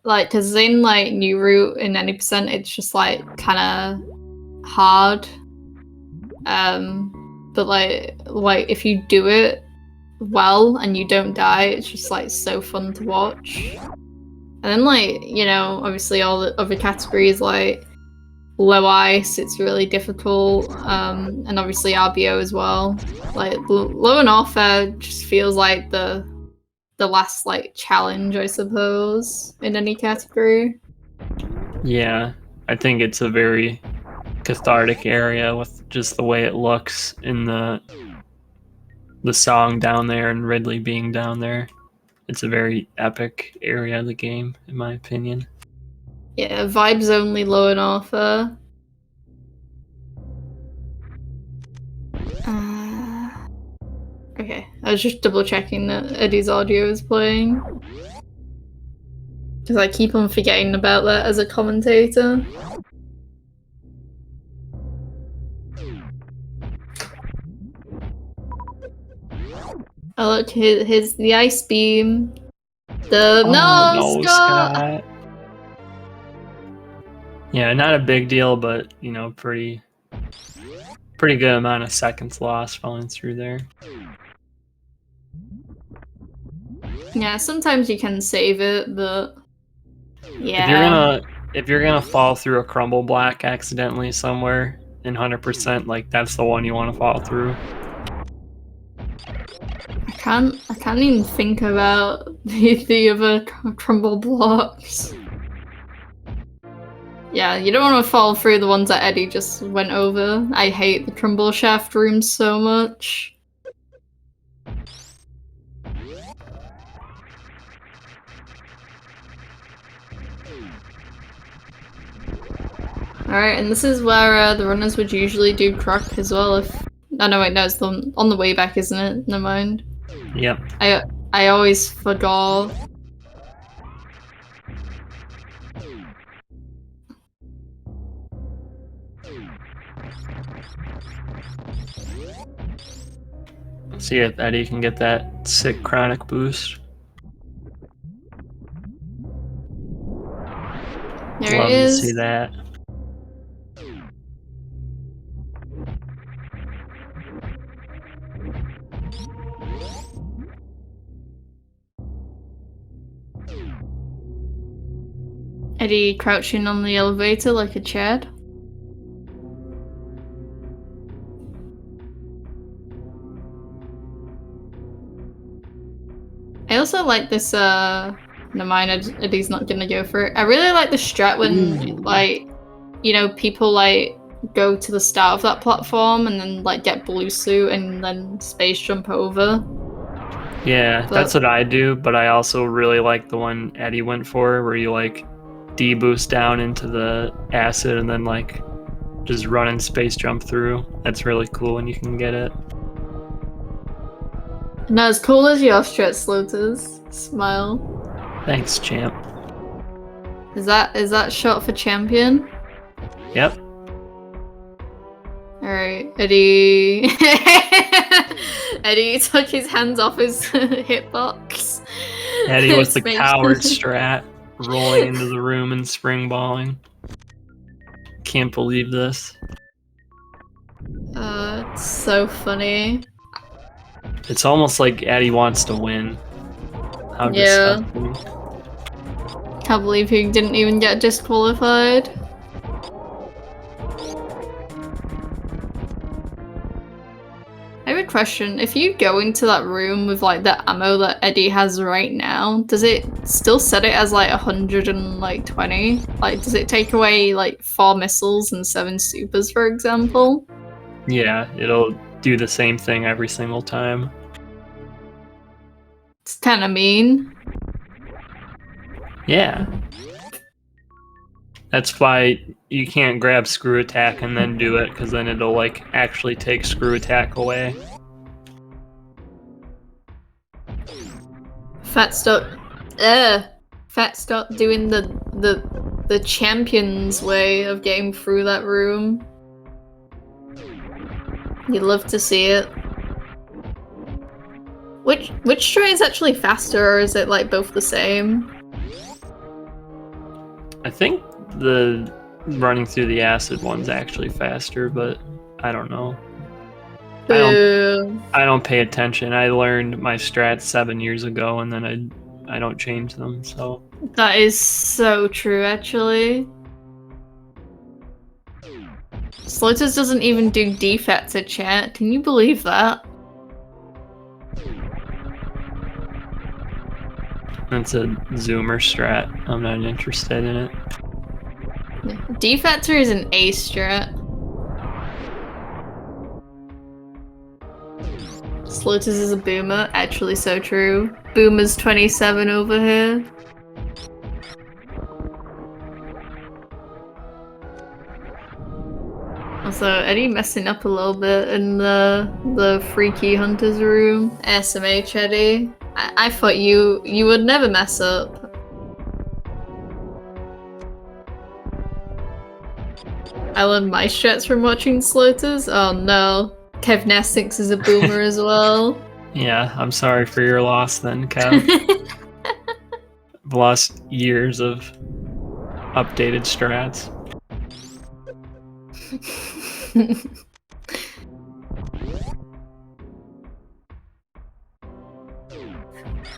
Like, cause in like New Route in any percent, it's just like kind of hard. But like if you do it well and you don't die, it's just like so fun to watch. And then like, you know, obviously all the other categories like low ice, it's really difficult. And obviously RBO as well. Like Lower Norfair just feels like the last like challenge, I suppose, in any category. Yeah, I think it's a very cathartic area with just the way it looks in the song down there and Ridley being down there. It's a very epic area of the game, in my opinion. Yeah, vibes only low and alpha. Okay, I was just double checking that Eddie's audio is playing. Because I keep on forgetting about that as a commentator. Oh look, here's the ice beam. No, Scott! Yeah, not a big deal, but you know, pretty good amount of seconds lost falling through there. Yeah, sometimes you can save it, but yeah. If you're gonna fall through a crumble block accidentally somewhere in 100%, like that's the one you want to fall through. I can't even think about the other crumble blocks. Yeah, you don't want to fall through the ones that Eddie just went over. I hate the crumble shaft room so much. Alright, and this is where the runners would usually do crack as well if... Oh no, wait, no, it's on the way back, isn't it? Never mind. Yep. I always forgot. See if Eddie can get that sick chronic boost. There Love it is. to see that. Eddie crouching on the elevator like a Chad. I also like this, never mind, Eddie's not gonna go for it. I really like the strat when, like, you know, people, like, go to the start of that platform and then, like, get blue suit and then space jump over. Yeah, that's what I do, but I also really like the one Eddie went for, where you, like, D-boost down into the acid and then, like, just run and space jump through. That's really cool when you can get it. Not as cool as your strat, Slotus. Smile. Thanks, champ. Is that shot for champion? Yep. Alright, Eddie. Eddie took his hands off his hitbox. Eddie with the coward strat, rolling into the room and springballing. Can't believe this. It's so funny. It's almost like Eddie wants to win. How disgusting. Can't believe he didn't even get disqualified. I have a question. If you go into that room with like the ammo that Eddie has right now, does it still set it as like 120? Like, does it take away like 4 missiles and 7 supers, for example? Yeah, it'll do the same thing every single time. It's kind of mean. Yeah. That's why you can't grab screw attack and then do it, because then it'll like actually take screw attack away. Phatscott doing the champion's way of getting through that room. You'd love to see it. Which tray is actually faster, or is it like both the same? I think the running through the acid one's actually faster, but I don't know. I don't pay attention. I learned my strats 7 years ago, and then I don't change them. So that is so true, actually. Slotus doesn't even do defects at chat. Can you believe that? That's a zoomer strat. I'm not interested in it. Defector is an A strat. Slotus is a boomer. Actually so true. Boomer's 27 over here. So Eddie messing up a little bit in the freaky hunter's room. SMH Eddie. I thought you would never mess up. I learned my strats from watching Slotas. Oh no. Kev Ness thinks is a boomer as well. Yeah, I'm sorry for your loss then, Kev. I've lost years of updated strats.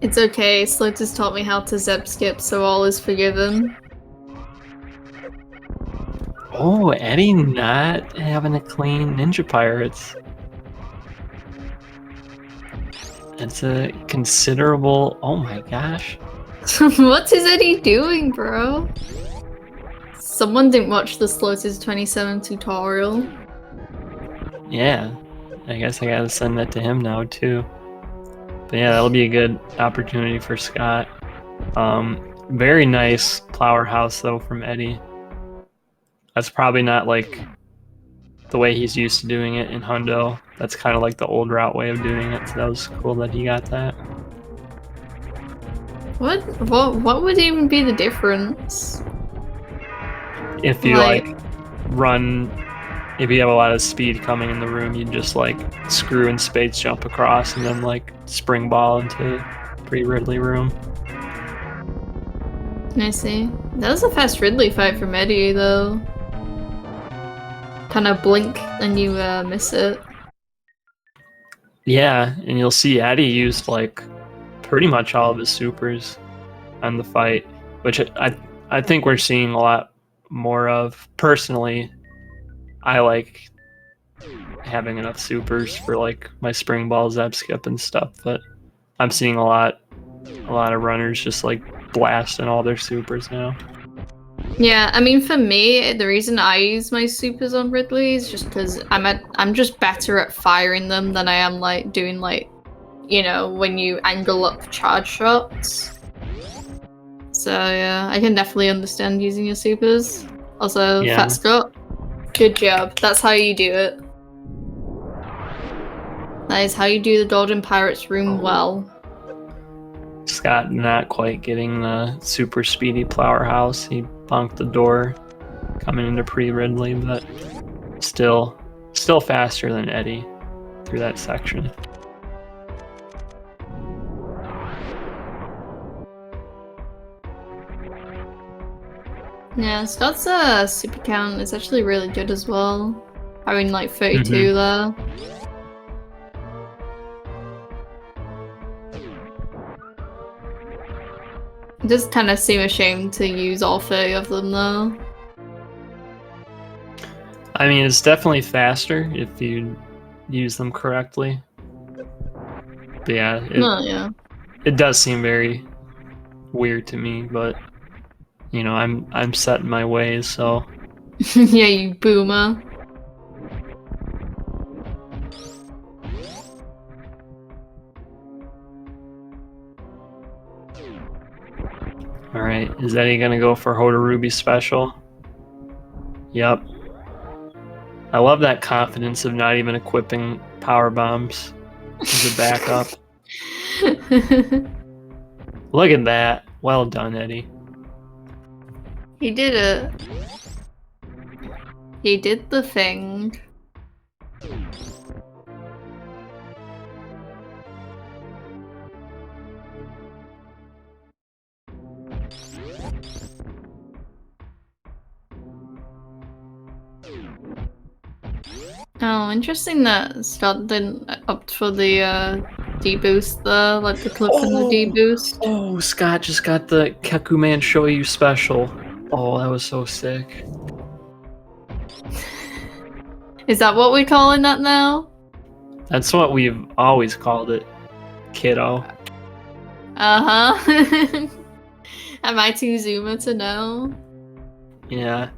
It's okay, Slotas taught me how to zeb skip, so all is forgiven. Oh, Eddie not having a clean Ninja Pirates. It's a considerable... Oh my gosh. What is Eddie doing, bro? Someone didn't watch the Slotas 27 tutorial. Yeah, I guess I gotta send that to him now too. But yeah, that'll be a good opportunity for Scott. Very nice flower house though from Eddie. That's probably not like the way he's used to doing it in Hundo. That's kind of like the old route way of doing it. So that was cool that he got that. What would even be the difference? If you like run, if you have a lot of speed coming in the room, you just like screw and space jump across and then like spring ball into pre-Ridley room. I see. That was a fast Ridley fight from Eddie though. Kind of blink and you miss it. Yeah, and you'll see Eddie used like pretty much all of his supers on the fight, which I think we're seeing a lot more of. Personally, I like having enough supers for like my spring ball, zap skip and stuff, but I'm seeing a lot of runners just like blasting all their supers now. Yeah, I mean for me, the reason I use my supers on Ridley is just because I'm just better at firing them than I am like doing like, you know, when you angle up charge shots. So yeah, I can definitely understand using your supers. Also, Yeah. phatscott, good job. That's how you do it. That is how you do the Golden Pirates room well. Scott not quite getting the super speedy flower house. He bonked the door coming into pre-Ridley, but still faster than Eddie through that section. Yeah, Scott's super count is actually really good as well. Having like 32 there. It does kind of seem a shame to use all 30 of them though. I mean, it's definitely faster if you use them correctly. But yeah, it does seem very weird to me, but you know, I'm set in my ways, so yeah, you boomer. Alright, is Eddie gonna go for Hoda Ruby special? Yep. I love that confidence of not even equipping power bombs as a backup. Look at that. Well done, Eddie. He did it. He did the thing. Oh, interesting that Scott didn't opt for the D-boost there, like the clip and the D-boost. Oh, Scott just got the Kekuman Shoyu special. Oh, that was so sick. Is that what we're calling that now? That's what we've always called it, kiddo. Uh-huh. Am I too zoomer to know? Yeah.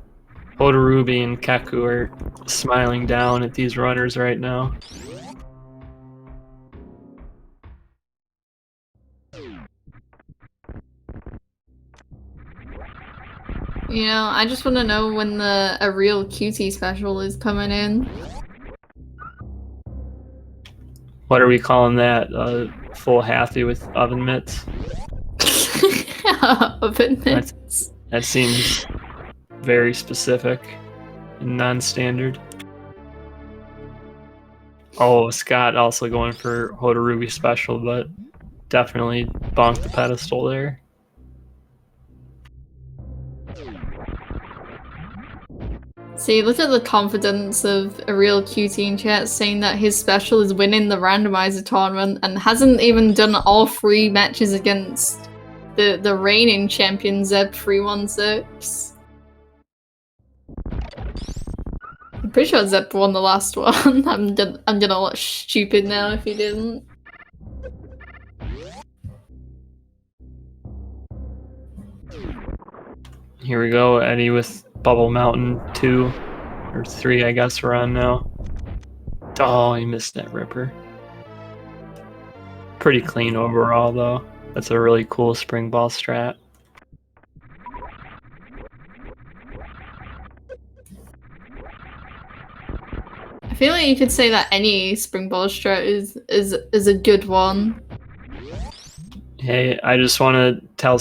Hodarubi and Keku are smiling down at these runners right now. You know, I just want to know when a real cutie special is coming in. What are we calling that? Full Hathy with oven mitts? Oven mitts. That seems very specific and non-standard. Oh, Scott also going for Hotarugi special, but definitely bonked the pedestal there. See, look at the confidence of a real cutie in chat saying that his special is winning the randomizer tournament and hasn't even done all 3 matches against the reigning champion Zeb316. I'm pretty sure Zeb won the last one. I'm gonna look stupid now if he didn't. Here we go, Eddie with Bubble Mountain 2 or 3, I guess we're on now. Oh, he missed that ripper. Pretty clean overall, though. That's a really cool spring ball strat. I feel like you could say that any spring ball strat is a good one. Hey, I just want to tell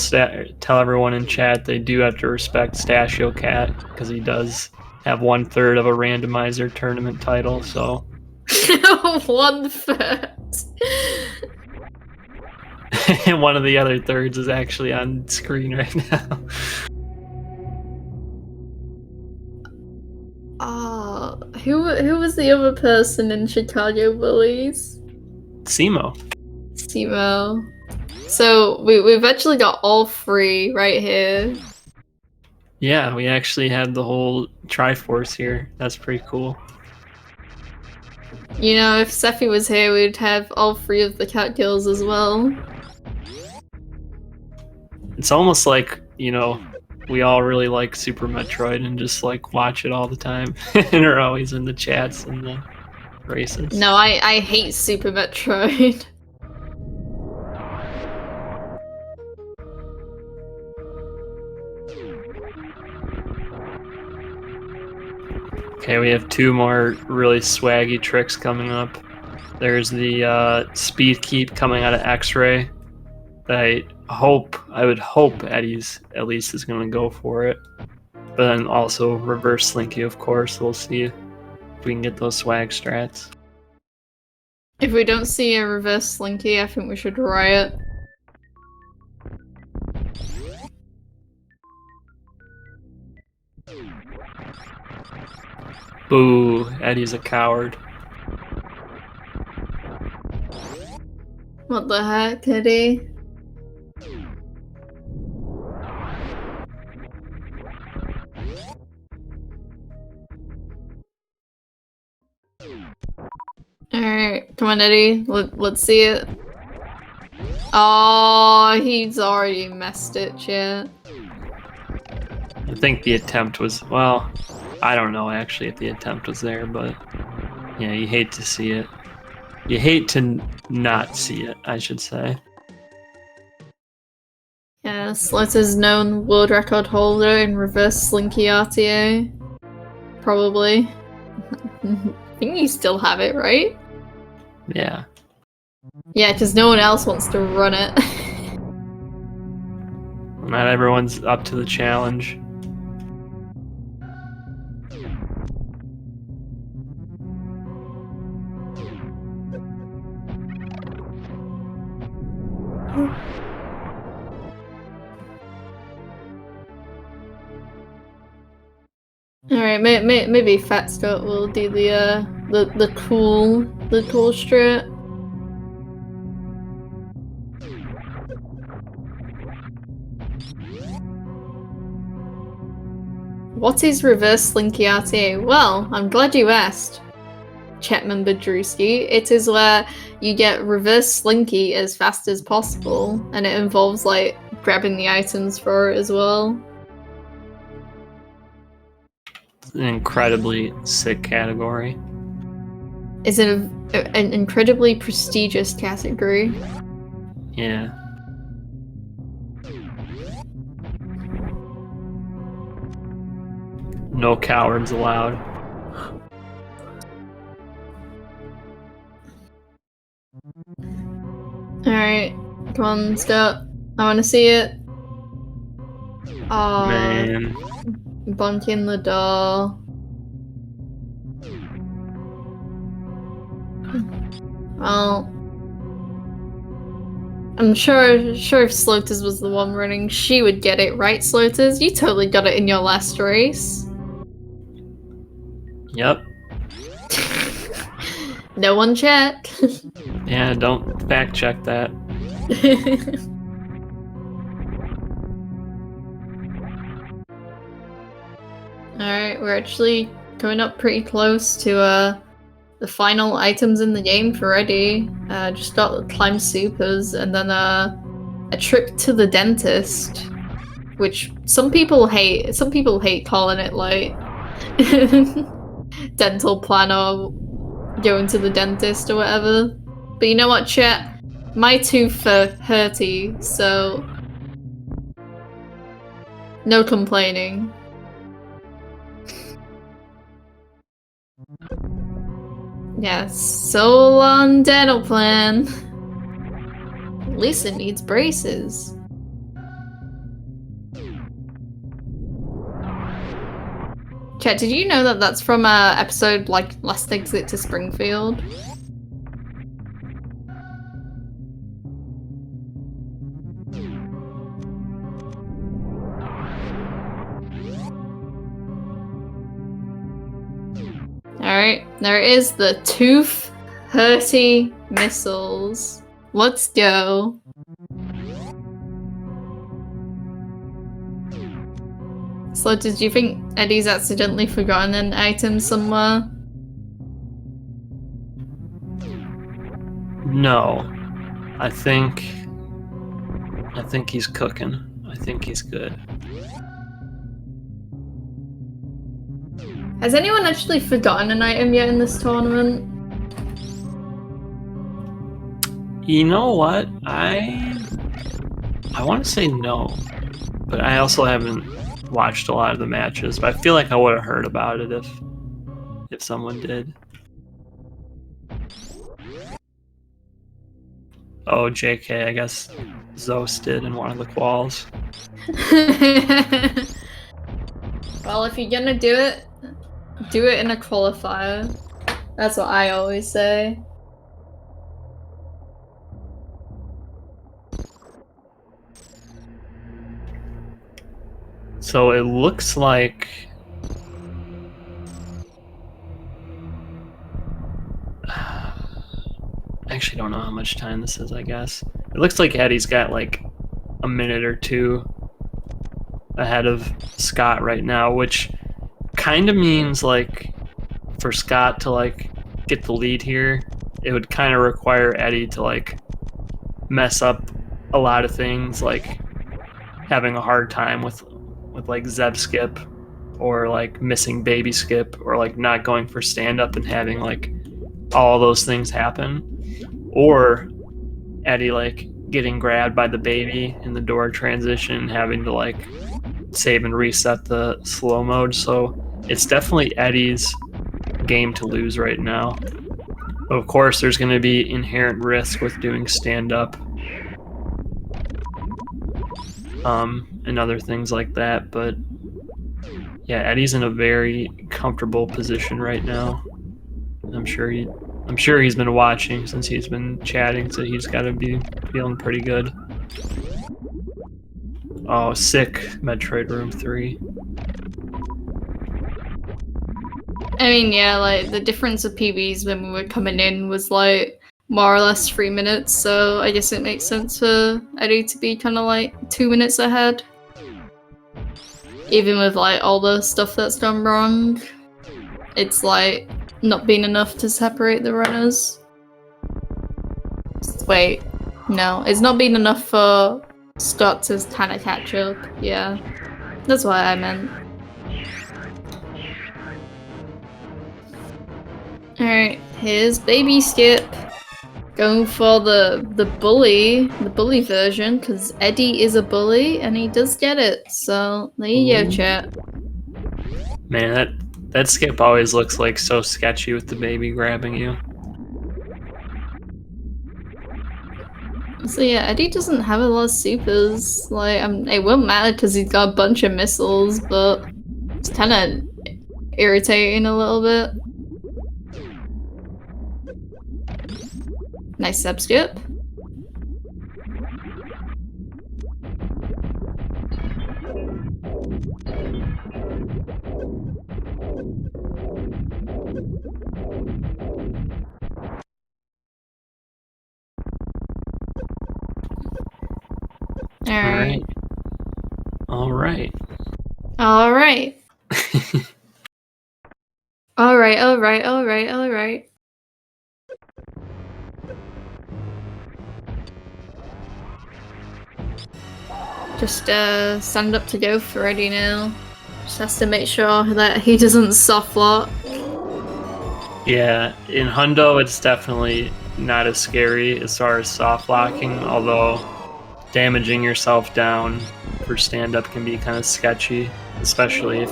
everyone in chat they do have to respect Stashio Cat because he does have 1/3 of a randomizer tournament title. So 1/3. and one of the other thirds is actually on screen right now. Who was the other person in Chicago Bullies? Simo. Simo. So we've actually got all 3 right here. Yeah, we actually had the whole Triforce here. That's pretty cool. You know, if Sephi was here, we'd have all 3 of the cat kills as well. It's almost like, you know, we all really like Super Metroid and just like watch it all the time and are always in the chats and the races. No, I hate Super Metroid. Okay, we have 2 more really swaggy tricks coming up. There's the speed keep coming out of X-Ray. I would hope Eddie's at least is going to go for it. But then also reverse Slinky, of course. We'll see if we can get those swag strats. If we don't see a reverse Slinky, I think we should riot. Boo, Eddie's a coward. What the heck, Eddie? Alright, come on Eddie, let's see it. Oh, he's already messed it, chat. I think the attempt was, well, I don't know actually if the attempt was there, but yeah, you hate to see it. You hate to not see it, I should say. Yeah, Slitter's known world record holder in reverse Slinky RTA. Probably. I think you still have it, right? Yeah. Yeah, because no one else wants to run it. Not everyone's up to the challenge. Alright, maybe phatscott will do the cool strat. What is reverse Slinky RTA? Well, I'm glad you asked, Chetman Badrewski. It is where you get reverse Slinky as fast as possible, and it involves like grabbing the items for it as well. It's an incredibly sick category. It's an incredibly prestigious category. Yeah. No cowards allowed. Alright, come on, Scott. I wanna see it. Oh, Man. bonking the door. Well, I'm sure if Slotus was the one running, she would get it, right, Slotus? You totally got it in your last race. Yep. No one checked. Yeah, don't fact check that. Alright, we're actually coming up pretty close to the final items in the game for Eddie. Just got the climb supers and then a trip to the dentist, which some people hate. Some people hate calling it like dental plan or going to the dentist or whatever. But you know what, chat? My tooth hurty, so no complaining. Yeah, so long dental plan. At least it needs braces. Chat, did you know that that's from a episode like Last Exit to Springfield? Alright, there is the Tooth Hurty missiles. Let's go. So, did you think Eddie's accidentally forgotten an item somewhere? No. I think he's cooking. I think he's good. Has anyone actually forgotten an item yet in this tournament? You know what? I want to say no, but I also haven't watched a lot of the matches. But I feel like I would have heard about it if someone did. Oh, JK, I guess Zos did in one of the quals. Well, if you're gonna do it in a qualifier. That's what I always say. So it looks like I actually don't know how much time this is, I guess. It looks like Eddie's got like a minute or two ahead of Scott right now, which kind of means like for Scott to like get the lead here, it would kind of require Eddie to like mess up a lot of things, like having a hard time with like Zeb skip or like missing baby skip or like not going for stand up and having like all those things happen, or Eddie like getting grabbed by the baby in the door transition, having to like save and reset the slow mode. So it's definitely Eddie's game to lose right now. But of course, there's going to be inherent risk with doing stand up and other things like that. But yeah, Eddie's in a very comfortable position right now. I'm sure he's been watching since he's been chatting, so he's got to be feeling pretty good. Oh, sick Metroid Room 3. I mean, yeah, like the difference of PBs when we were coming in was like more or less 3 minutes, so I guess it makes sense for Eddie to be kind of like 2 minutes ahead. Even with like all the stuff that's gone wrong, it's like not been enough to separate the runners. Wait, no, it's not been enough for Scott to kind of catch up. Yeah, that's what I meant. Alright, here's Baby Skip. Going for the bully version, because Eddie is a bully and he does get it. So there you go, chat. Man, that skip always looks like so sketchy with the baby grabbing you. So yeah, Eddie doesn't have a lot of supers. Like, it won't matter because he's got a bunch of missiles, but it's kind of irritating a little bit. Nice step skip. Alright. Alright. Alright. Alright. Just stand up to go for Eddie now. Just has to make sure that he doesn't soft lock. Yeah, in Hundo it's definitely not as scary as far as soft locking, although damaging yourself down for stand-up can be kind of sketchy, especially if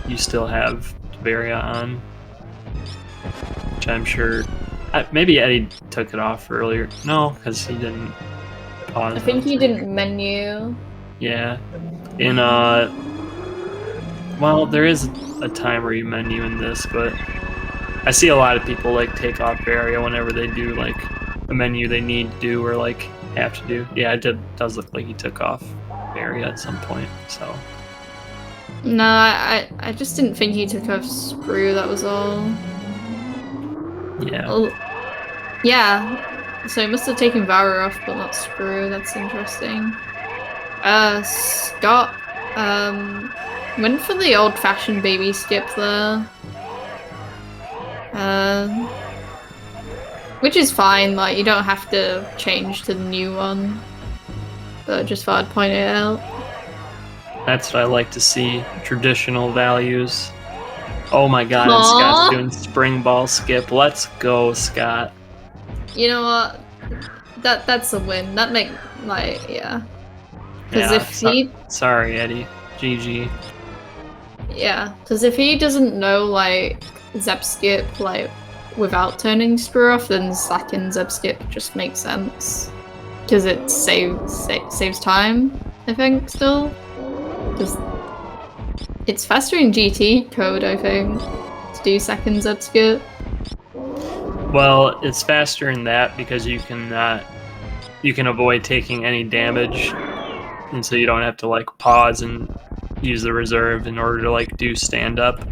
you still have Varia on, which I'm sure maybe Eddie took it off earlier. No, because he didn't pause. I think he didn't menu. Yeah, in well, there is a time where you menu in this, but I see a lot of people like take off Varia whenever they do like a menu they need to do or like have to do. Yeah, it does look like he took off Varia at some point, so. No, I just didn't think he took off Screw, that was all. Yeah. Well, yeah, so he must have taken Vara off, but not Screw, that's interesting. Scott, went for the old-fashioned baby skip there. Which is fine, like, you don't have to change to the new one. But I just thought I'd point it out. That's what I like to see, traditional values. Oh my god, and Scott's doing spring ball skip. Let's go, Scott. You know what? That's a win. That make, like, yeah. Because if he... Sorry, Eddie. GG. Yeah, because if he doesn't know, like, Zep skip, like, without turning Screw off, then second Zep skip just makes sense. Because it saves time, I think, still. Because it's faster in GT code, I think, to do second Zep skip. Well, it's faster in that because you can avoid taking any damage, and so you don't have to like pause and use the reserve in order to like do stand up.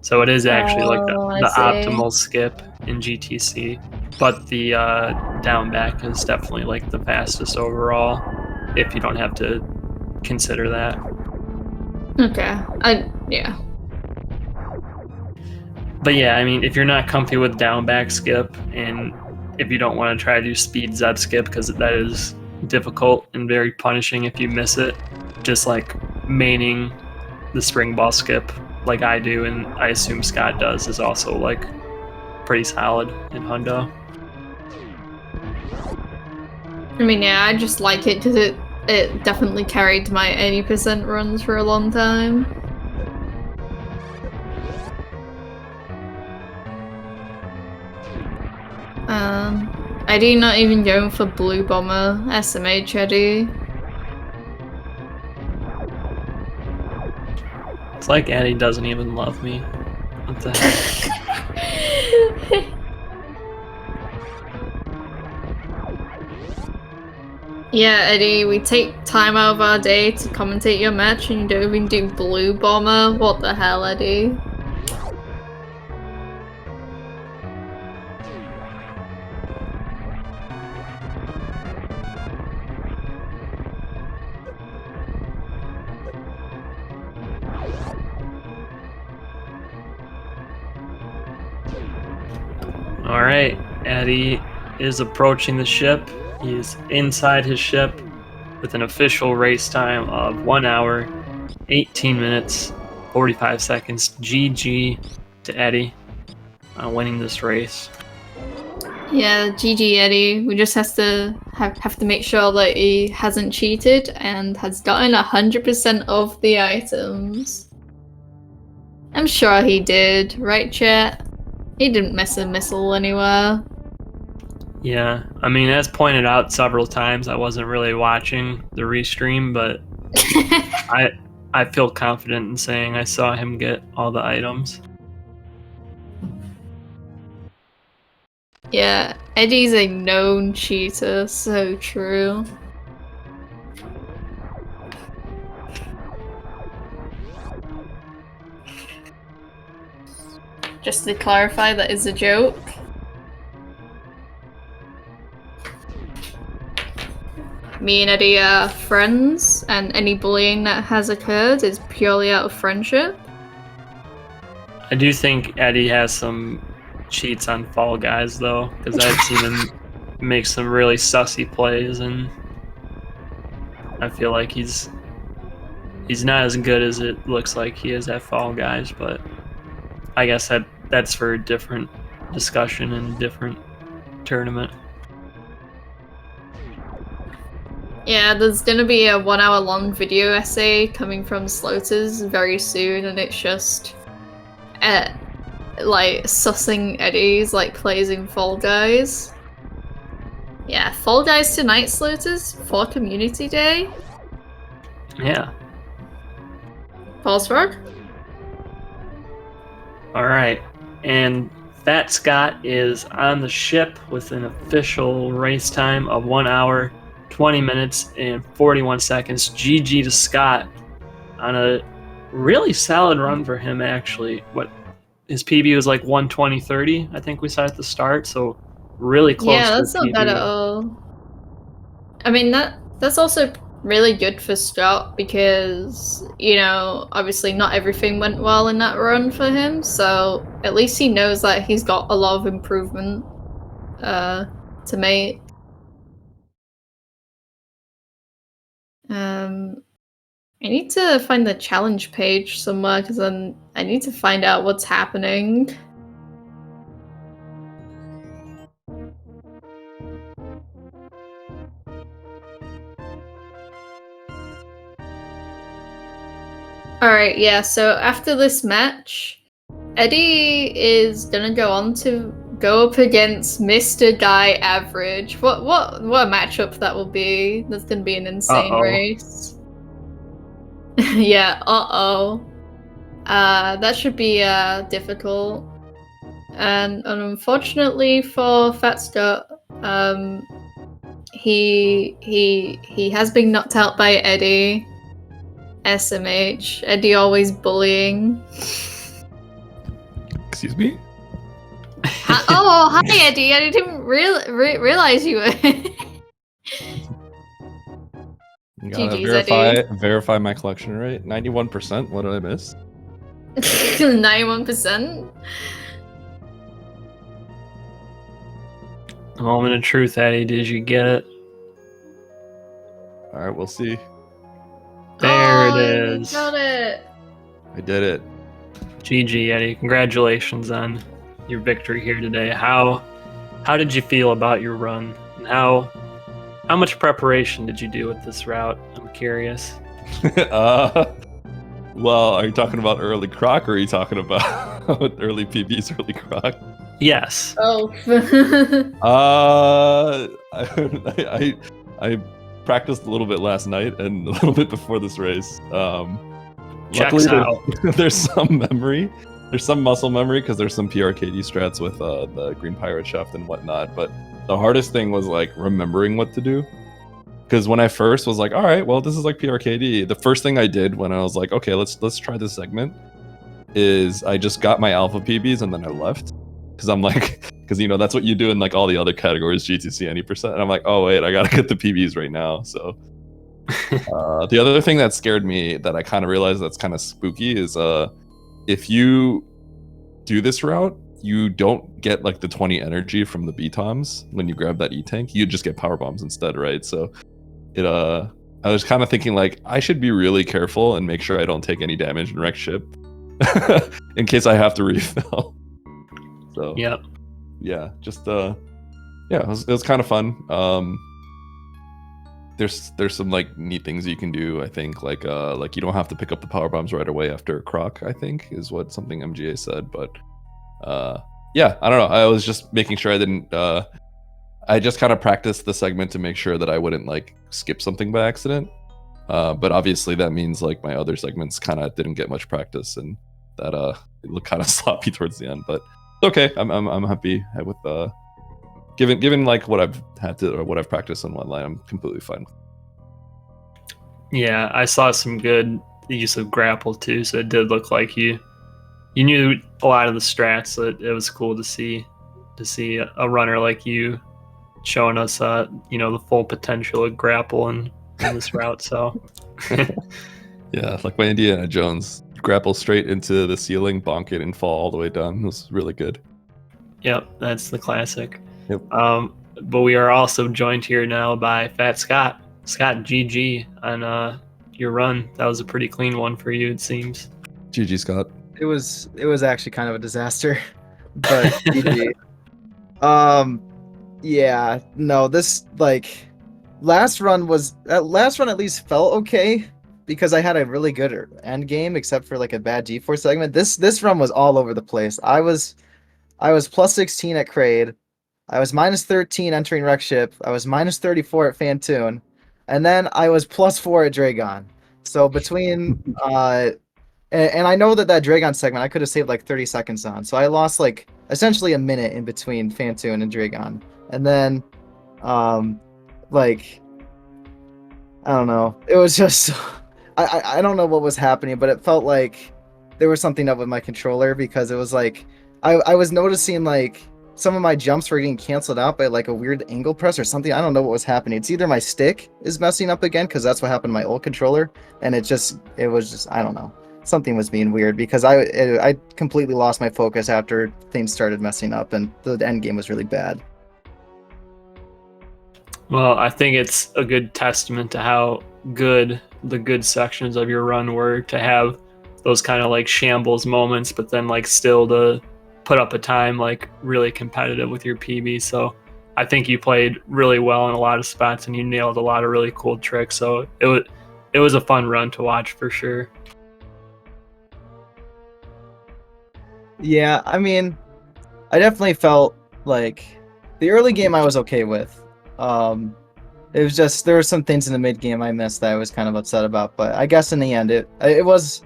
So it is actually like the optimal skip in GTC, but the down back is definitely like the fastest overall if you don't have to consider that. Okay, yeah. But yeah, I mean, if you're not comfy with down back skip, and if you don't want to try to do speed Zep skip because that is difficult and very punishing if you miss it, just like maining the spring ball skip like I do, and I assume Scott does, is also like pretty solid in Hundo. I mean, yeah, I just like it because it definitely carried my 80% runs for a long time. Eddie not even going for Blue Bomber, SMH Eddie. It's like Eddie doesn't even love me. What the heck? Yeah, Eddie, we take time out of our day to commentate your match and you don't even do Blue Bomber? What the hell, Eddie? Alright, Eddie is approaching the ship. He is inside his ship with an official race time of 1 hour, 18 minutes, 45 seconds. GG to Eddie winning this race. Yeah, GG Eddie. We just have to make sure that he hasn't cheated and has gotten 100% of the items. I'm sure he did, right, chat? He didn't miss a missile anywhere. Yeah, I mean, as pointed out several times, I wasn't really watching the restream, but I feel confident in saying I saw him get all the items. Yeah, Eddie's a known cheater, so true. Just to clarify, that is a joke. Me and Eddie are friends, and any bullying that has occurred is purely out of friendship. I do think Eddie has some cheats on Fall Guys, though, because I've seen him make some really sussy plays, and I feel like he's not as good as it looks like he is at Fall Guys, but I guess that's for a different discussion and different tournament. Yeah, there's gonna be a 1 hour long video essay coming from Sloaters very soon, and it's just like sussing Eddie's like plays in Fall Guys. Yeah, Fall Guys tonight, Sloaters, for Community Day. Yeah. Pulse Frog? Alright, and Fat Scott is on the ship with an official race time of 1 hour, 20 minutes, and 41 seconds. GG to Scott on a really solid run for him, actually. What his PB was like 1:20:30, I think we saw at the start, so really close. Yeah, that's not bad at all. I mean, that's also really good for Scott because, you know, obviously not everything went well in that run for him, so at least he knows that he's got a lot of improvement to make. I need to find the challenge page somewhere because then I need to find out what's happening. Alright, yeah, so after this match, Eddie is gonna go on to go up against Mr. Guy Average. What a matchup that will be. That's gonna be an insane race. Yeah, that should be difficult. And unfortunately for Fat Scott, he has been knocked out by Eddie. SMH. Eddie always bullying. Excuse me? Oh, hi Eddie. I didn't realize you were. Gotta verify my collection rate. 91%. What did I miss? 91%. Moment of truth, Eddie. Did you get it? All right, we'll see. There it is. You got it. I did it. GG, Eddie. Congratulations on your victory here today. How did you feel about your run? And how much preparation did you do with this route? I'm curious. Well, are you talking about early croc or are you talking about early PBs, early croc? Yes. Oh. I practiced a little bit last night and a little bit before this race. Checks luckily, out. There's some memory. There's some muscle memory because there's some PRKD strats with the Green Pirate Shaft and whatnot. But the hardest thing was like remembering what to do. Because when I first was like, all right, well, this is like PRKD. The first thing I did when I was like, okay, let's try this segment, is I just got my alpha PBs and then I left. Because I'm like, because you know that's what you do in like all the other categories, GTC any percent. And I'm like, oh wait, I gotta get the PBs right now. So the other thing that scared me that I kind of realized that's kind of spooky is if you do this route, you don't get like the 20 energy from the B-toms when you grab that E-tank. You just get power bombs instead, right? So it I was kind of thinking like I should be really careful and make sure I don't take any damage and wreck ship in case I have to refill. So yeah, just yeah, it was kind of fun. there's some like neat things you can do. I think like you don't have to pick up the power bombs right away after Croc. I think is what something MGA said. But yeah, I don't know. I was just making sure I didn't. I just kind of practiced the segment to make sure that I wouldn't like skip something by accident. But obviously that means like my other segments kind of didn't get much practice, and that it looked kind of sloppy towards the end. But okay, I'm happy with given like what I've had to or what I've practiced on one line. I'm completely fine. Yeah, I saw some good use of grapple too, so it did look like you knew a lot of the strats. So it was cool to see a runner like you showing us the full potential of grapple in this route. So yeah, like my Indiana Jones, grapple straight into the ceiling, bonk it, and fall all the way down. It was really good. Yep, that's the classic. Yep. But we are also joined here now by Fat Scott. Scott, GG on your run. That was a pretty clean one for you, it seems. GG, Scott. It was actually kind of a disaster, but GG. Yeah, no, this like last run at least felt okay because I had a really good end game except for like a bad G4 segment. This run was all over the place. I was plus 16 at Kraid. I was minus 13 entering Wreck Ship. I was minus 34 at Fantoon. And then I was plus 4 at Dragon. So between and I know that Dragon segment I could have saved like 30 seconds on. So I lost like essentially a minute in between Fantoon and Dragon. And then like I don't know. It was just I don't know what was happening, but it felt like there was something up with my controller because it was like I was noticing like some of my jumps were getting canceled out by like a weird angle press or something. I don't know what was happening. It's either my stick is messing up again because that's what happened to my old controller, and it was just I don't know. Something was being weird because I completely lost my focus after things started messing up and the end game was really bad. Well, I think it's a good testament to how good the good sections of your run were to have those kind of like shambles moments, but then like still to put up a time like really competitive with your PB. So I think you played really well in a lot of spots and you nailed a lot of really cool tricks. So it was a fun run to watch for sure. Yeah, I mean, I definitely felt like the early game I was okay with. It was just there were some things in the mid game I missed that I was kind of upset about, but I guess in the end it was.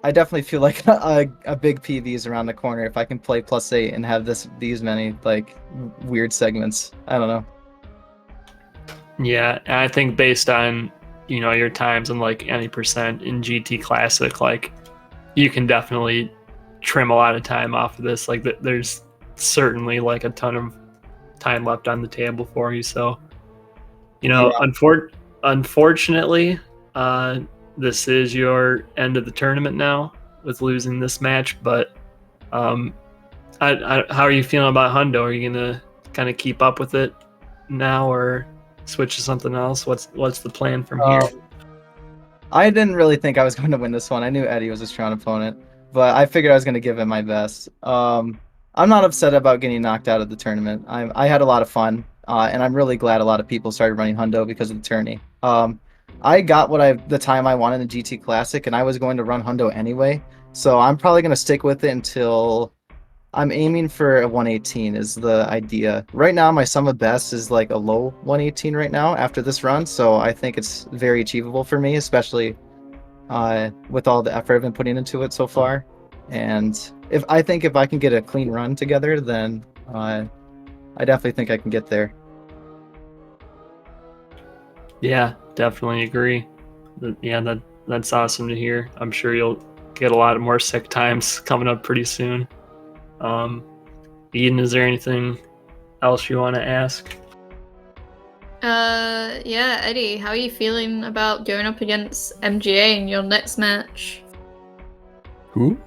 I definitely feel like a big PV is around the corner if I can play +8 and have these many like weird segments. I don't know. Yeah, and I think based on your times and like any percent in GT Classic, like you can definitely trim a lot of time off of this. Like there's certainly like a ton of time left on the table for you. So Yeah. Unfortunately, this is your end of the tournament now with losing this match. But how are you feeling about Hundo? Are you gonna kind of keep up with it now or switch to something else? What's the plan from here? I didn't really think I was going to win this one. I knew Eddie was a strong opponent, but I figured I was going to give it my best. I'm not upset about getting knocked out of the tournament. I had a lot of fun, and I'm really glad a lot of people started running Hundo because of the tourney. I got the time I wanted in GT Classic, and I was going to run Hundo anyway, so I'm probably going to stick with it until I'm aiming for a 118 is the idea. Right now, my sum of best is like a low 118 right now after this run, so I think it's very achievable for me, especially with all the effort I've been putting into it so far. And if I can get a clean run together, then I definitely think I can get there. Yeah, definitely agree. Yeah, that's awesome to hear. I'm sure you'll get a lot of more sick times coming up pretty soon. Eden, is there anything else you want to ask? Yeah, Eddie, how are you feeling about going up against MGA in your next match? Who?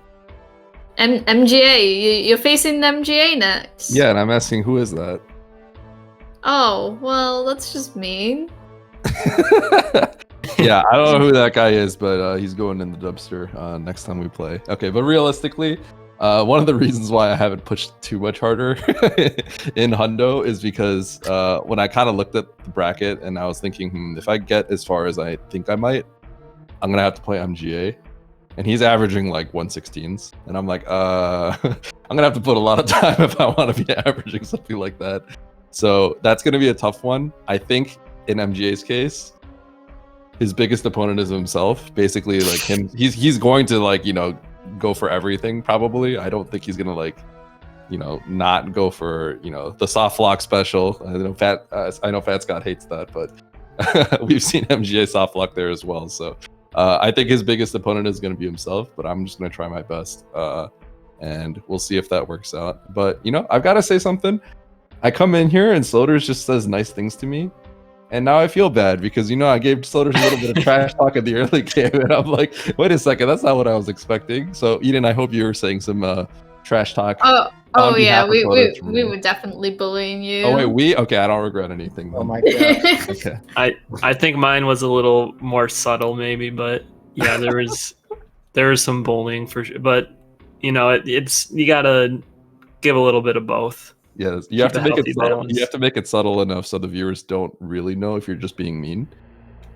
MGA, you're facing MGA next. Yeah, and I'm asking who is that? Oh, well, that's just mean. Yeah, I don't know who that guy is, but he's going in the dumpster next time we play. Okay, but realistically, One of the reasons why I haven't pushed too much harder in Hundo is because when I kind of looked at the bracket and I was thinking, if I get as far as I think I might, I'm gonna have to play MGA, and he's averaging like 116s, and I'm like, I'm gonna have to put a lot of time if I want to be averaging something like that. So that's gonna be a tough one. I think in MGA's case, his biggest opponent is himself. Basically, like him, he's going to like go for everything. Probably, I don't think he's gonna like not go for the soft lock special. I know phatscott hates that, but we've seen MGA soft lock there as well. So I think his biggest opponent is going to be himself, but I'm just going to try my best, and we'll see if that works out. But I've got to say something. I come in here and Sloters just says nice things to me, and now I feel bad because I gave Sloters a little bit of trash talk at the early game, and I'm like, wait a second, that's not what I was expecting. So Eden, I hope you were saying some trash talk. Oh yeah, we were definitely bullying you. Oh wait, okay, I don't regret anything then. Oh my god. Okay. I think mine was a little more subtle maybe, but yeah, there was some bullying for sure. But it's you gotta give a little bit of both. Yes, you have to make it subtle. balance. You have to make it subtle enough so the viewers don't really know if you're just being mean.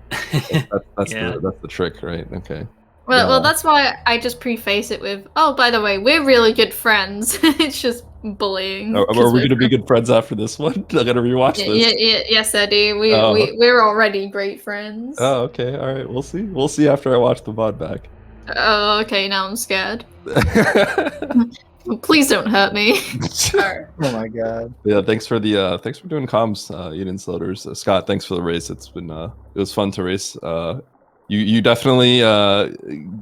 That's the trick, right? Okay. Well, that's why I just preface it with, oh, by the way, we're really good friends. It's just bullying. Are we going to be good friends after this one? I got to rewatch this. Yes, Eddie. We're already great friends. Oh, okay. All right. We'll see. We'll see after I watch the VOD back. Oh, okay. Now I'm scared. Please don't hurt me. Oh my god. Yeah. Thanks for doing comms, Eden Sloters. Scott, thanks for the race. It was fun to race. You definitely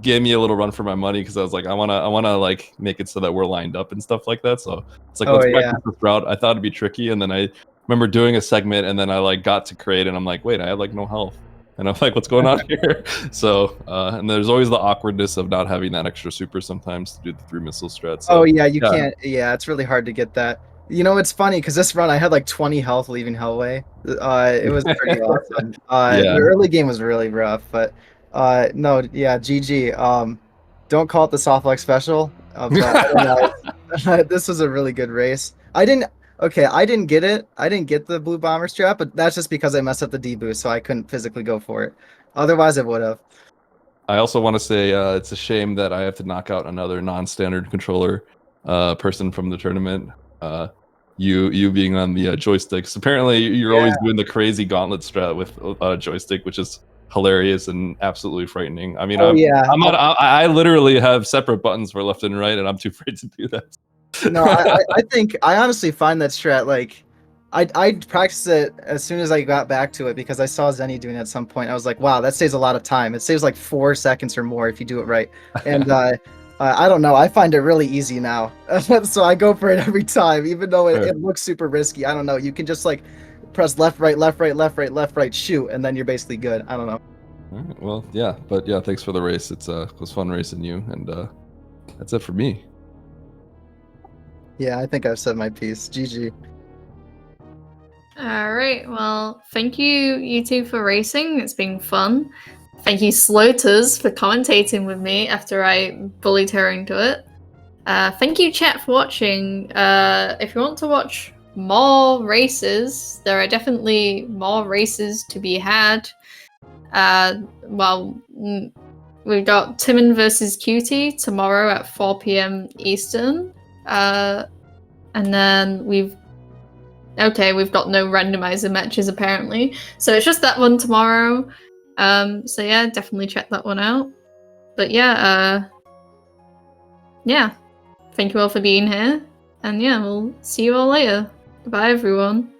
gave me a little run for my money because I was like, I wanna like make it so that we're lined up and stuff like that. So it's like, let's practice this route. I thought it'd be tricky, and then I remember doing a segment, and then I like got to create, and I'm like, wait, I had like no health, and I'm like, what's going on here? So and there's always the awkwardness of not having that extra super sometimes to do the 3 missile strat. So, you can't. Yeah, it's really hard to get that. It's funny because this run I had like 20 health leaving Hellway. It was pretty awesome. The early game was really rough, but GG. Don't call it the soft lock special. But I don't know. This was a really good race. I didn't get it. I didn't get the blue bomber strap, but that's just because I messed up the D boost, so I couldn't physically go for it. Otherwise, I would have. I also want to say it's a shame that I have to knock out another non-standard controller person from the tournament. You being on the joysticks. Apparently, you're always doing the crazy gauntlet strat with a joystick, which is hilarious and absolutely frightening. I mean, I literally have separate buttons for left and right, and I'm too afraid to do that. No, I think I honestly find that strat like I practiced it as soon as I got back to it because I saw Zenny doing it at some point. I was like, wow, that saves a lot of time. It saves like 4 seconds or more if you do it right. And I don't know. I find it really easy now. So I go for it every time, even though it looks super risky. I don't know. You can just like press left, right, left, right, left, right, left, right, shoot, and then you're basically good. I don't know. All right, well, yeah. But yeah, thanks for the race. It was fun racing you. And that's it for me. Yeah, I think I've said my piece. GG. All right. Well, thank you two for racing. It's been fun. Thank you, Sloters, for commentating with me after I bullied her into it. Thank you, chat, for watching. If you want to watch more races, there are definitely more races to be had. We've got Timon versus Cutie tomorrow at 4 p.m. Eastern. And then we've got no randomizer matches apparently. So it's just that one tomorrow. So yeah, definitely check that one out. But yeah, thank you all for being here. And yeah, we'll see you all later. Goodbye, everyone.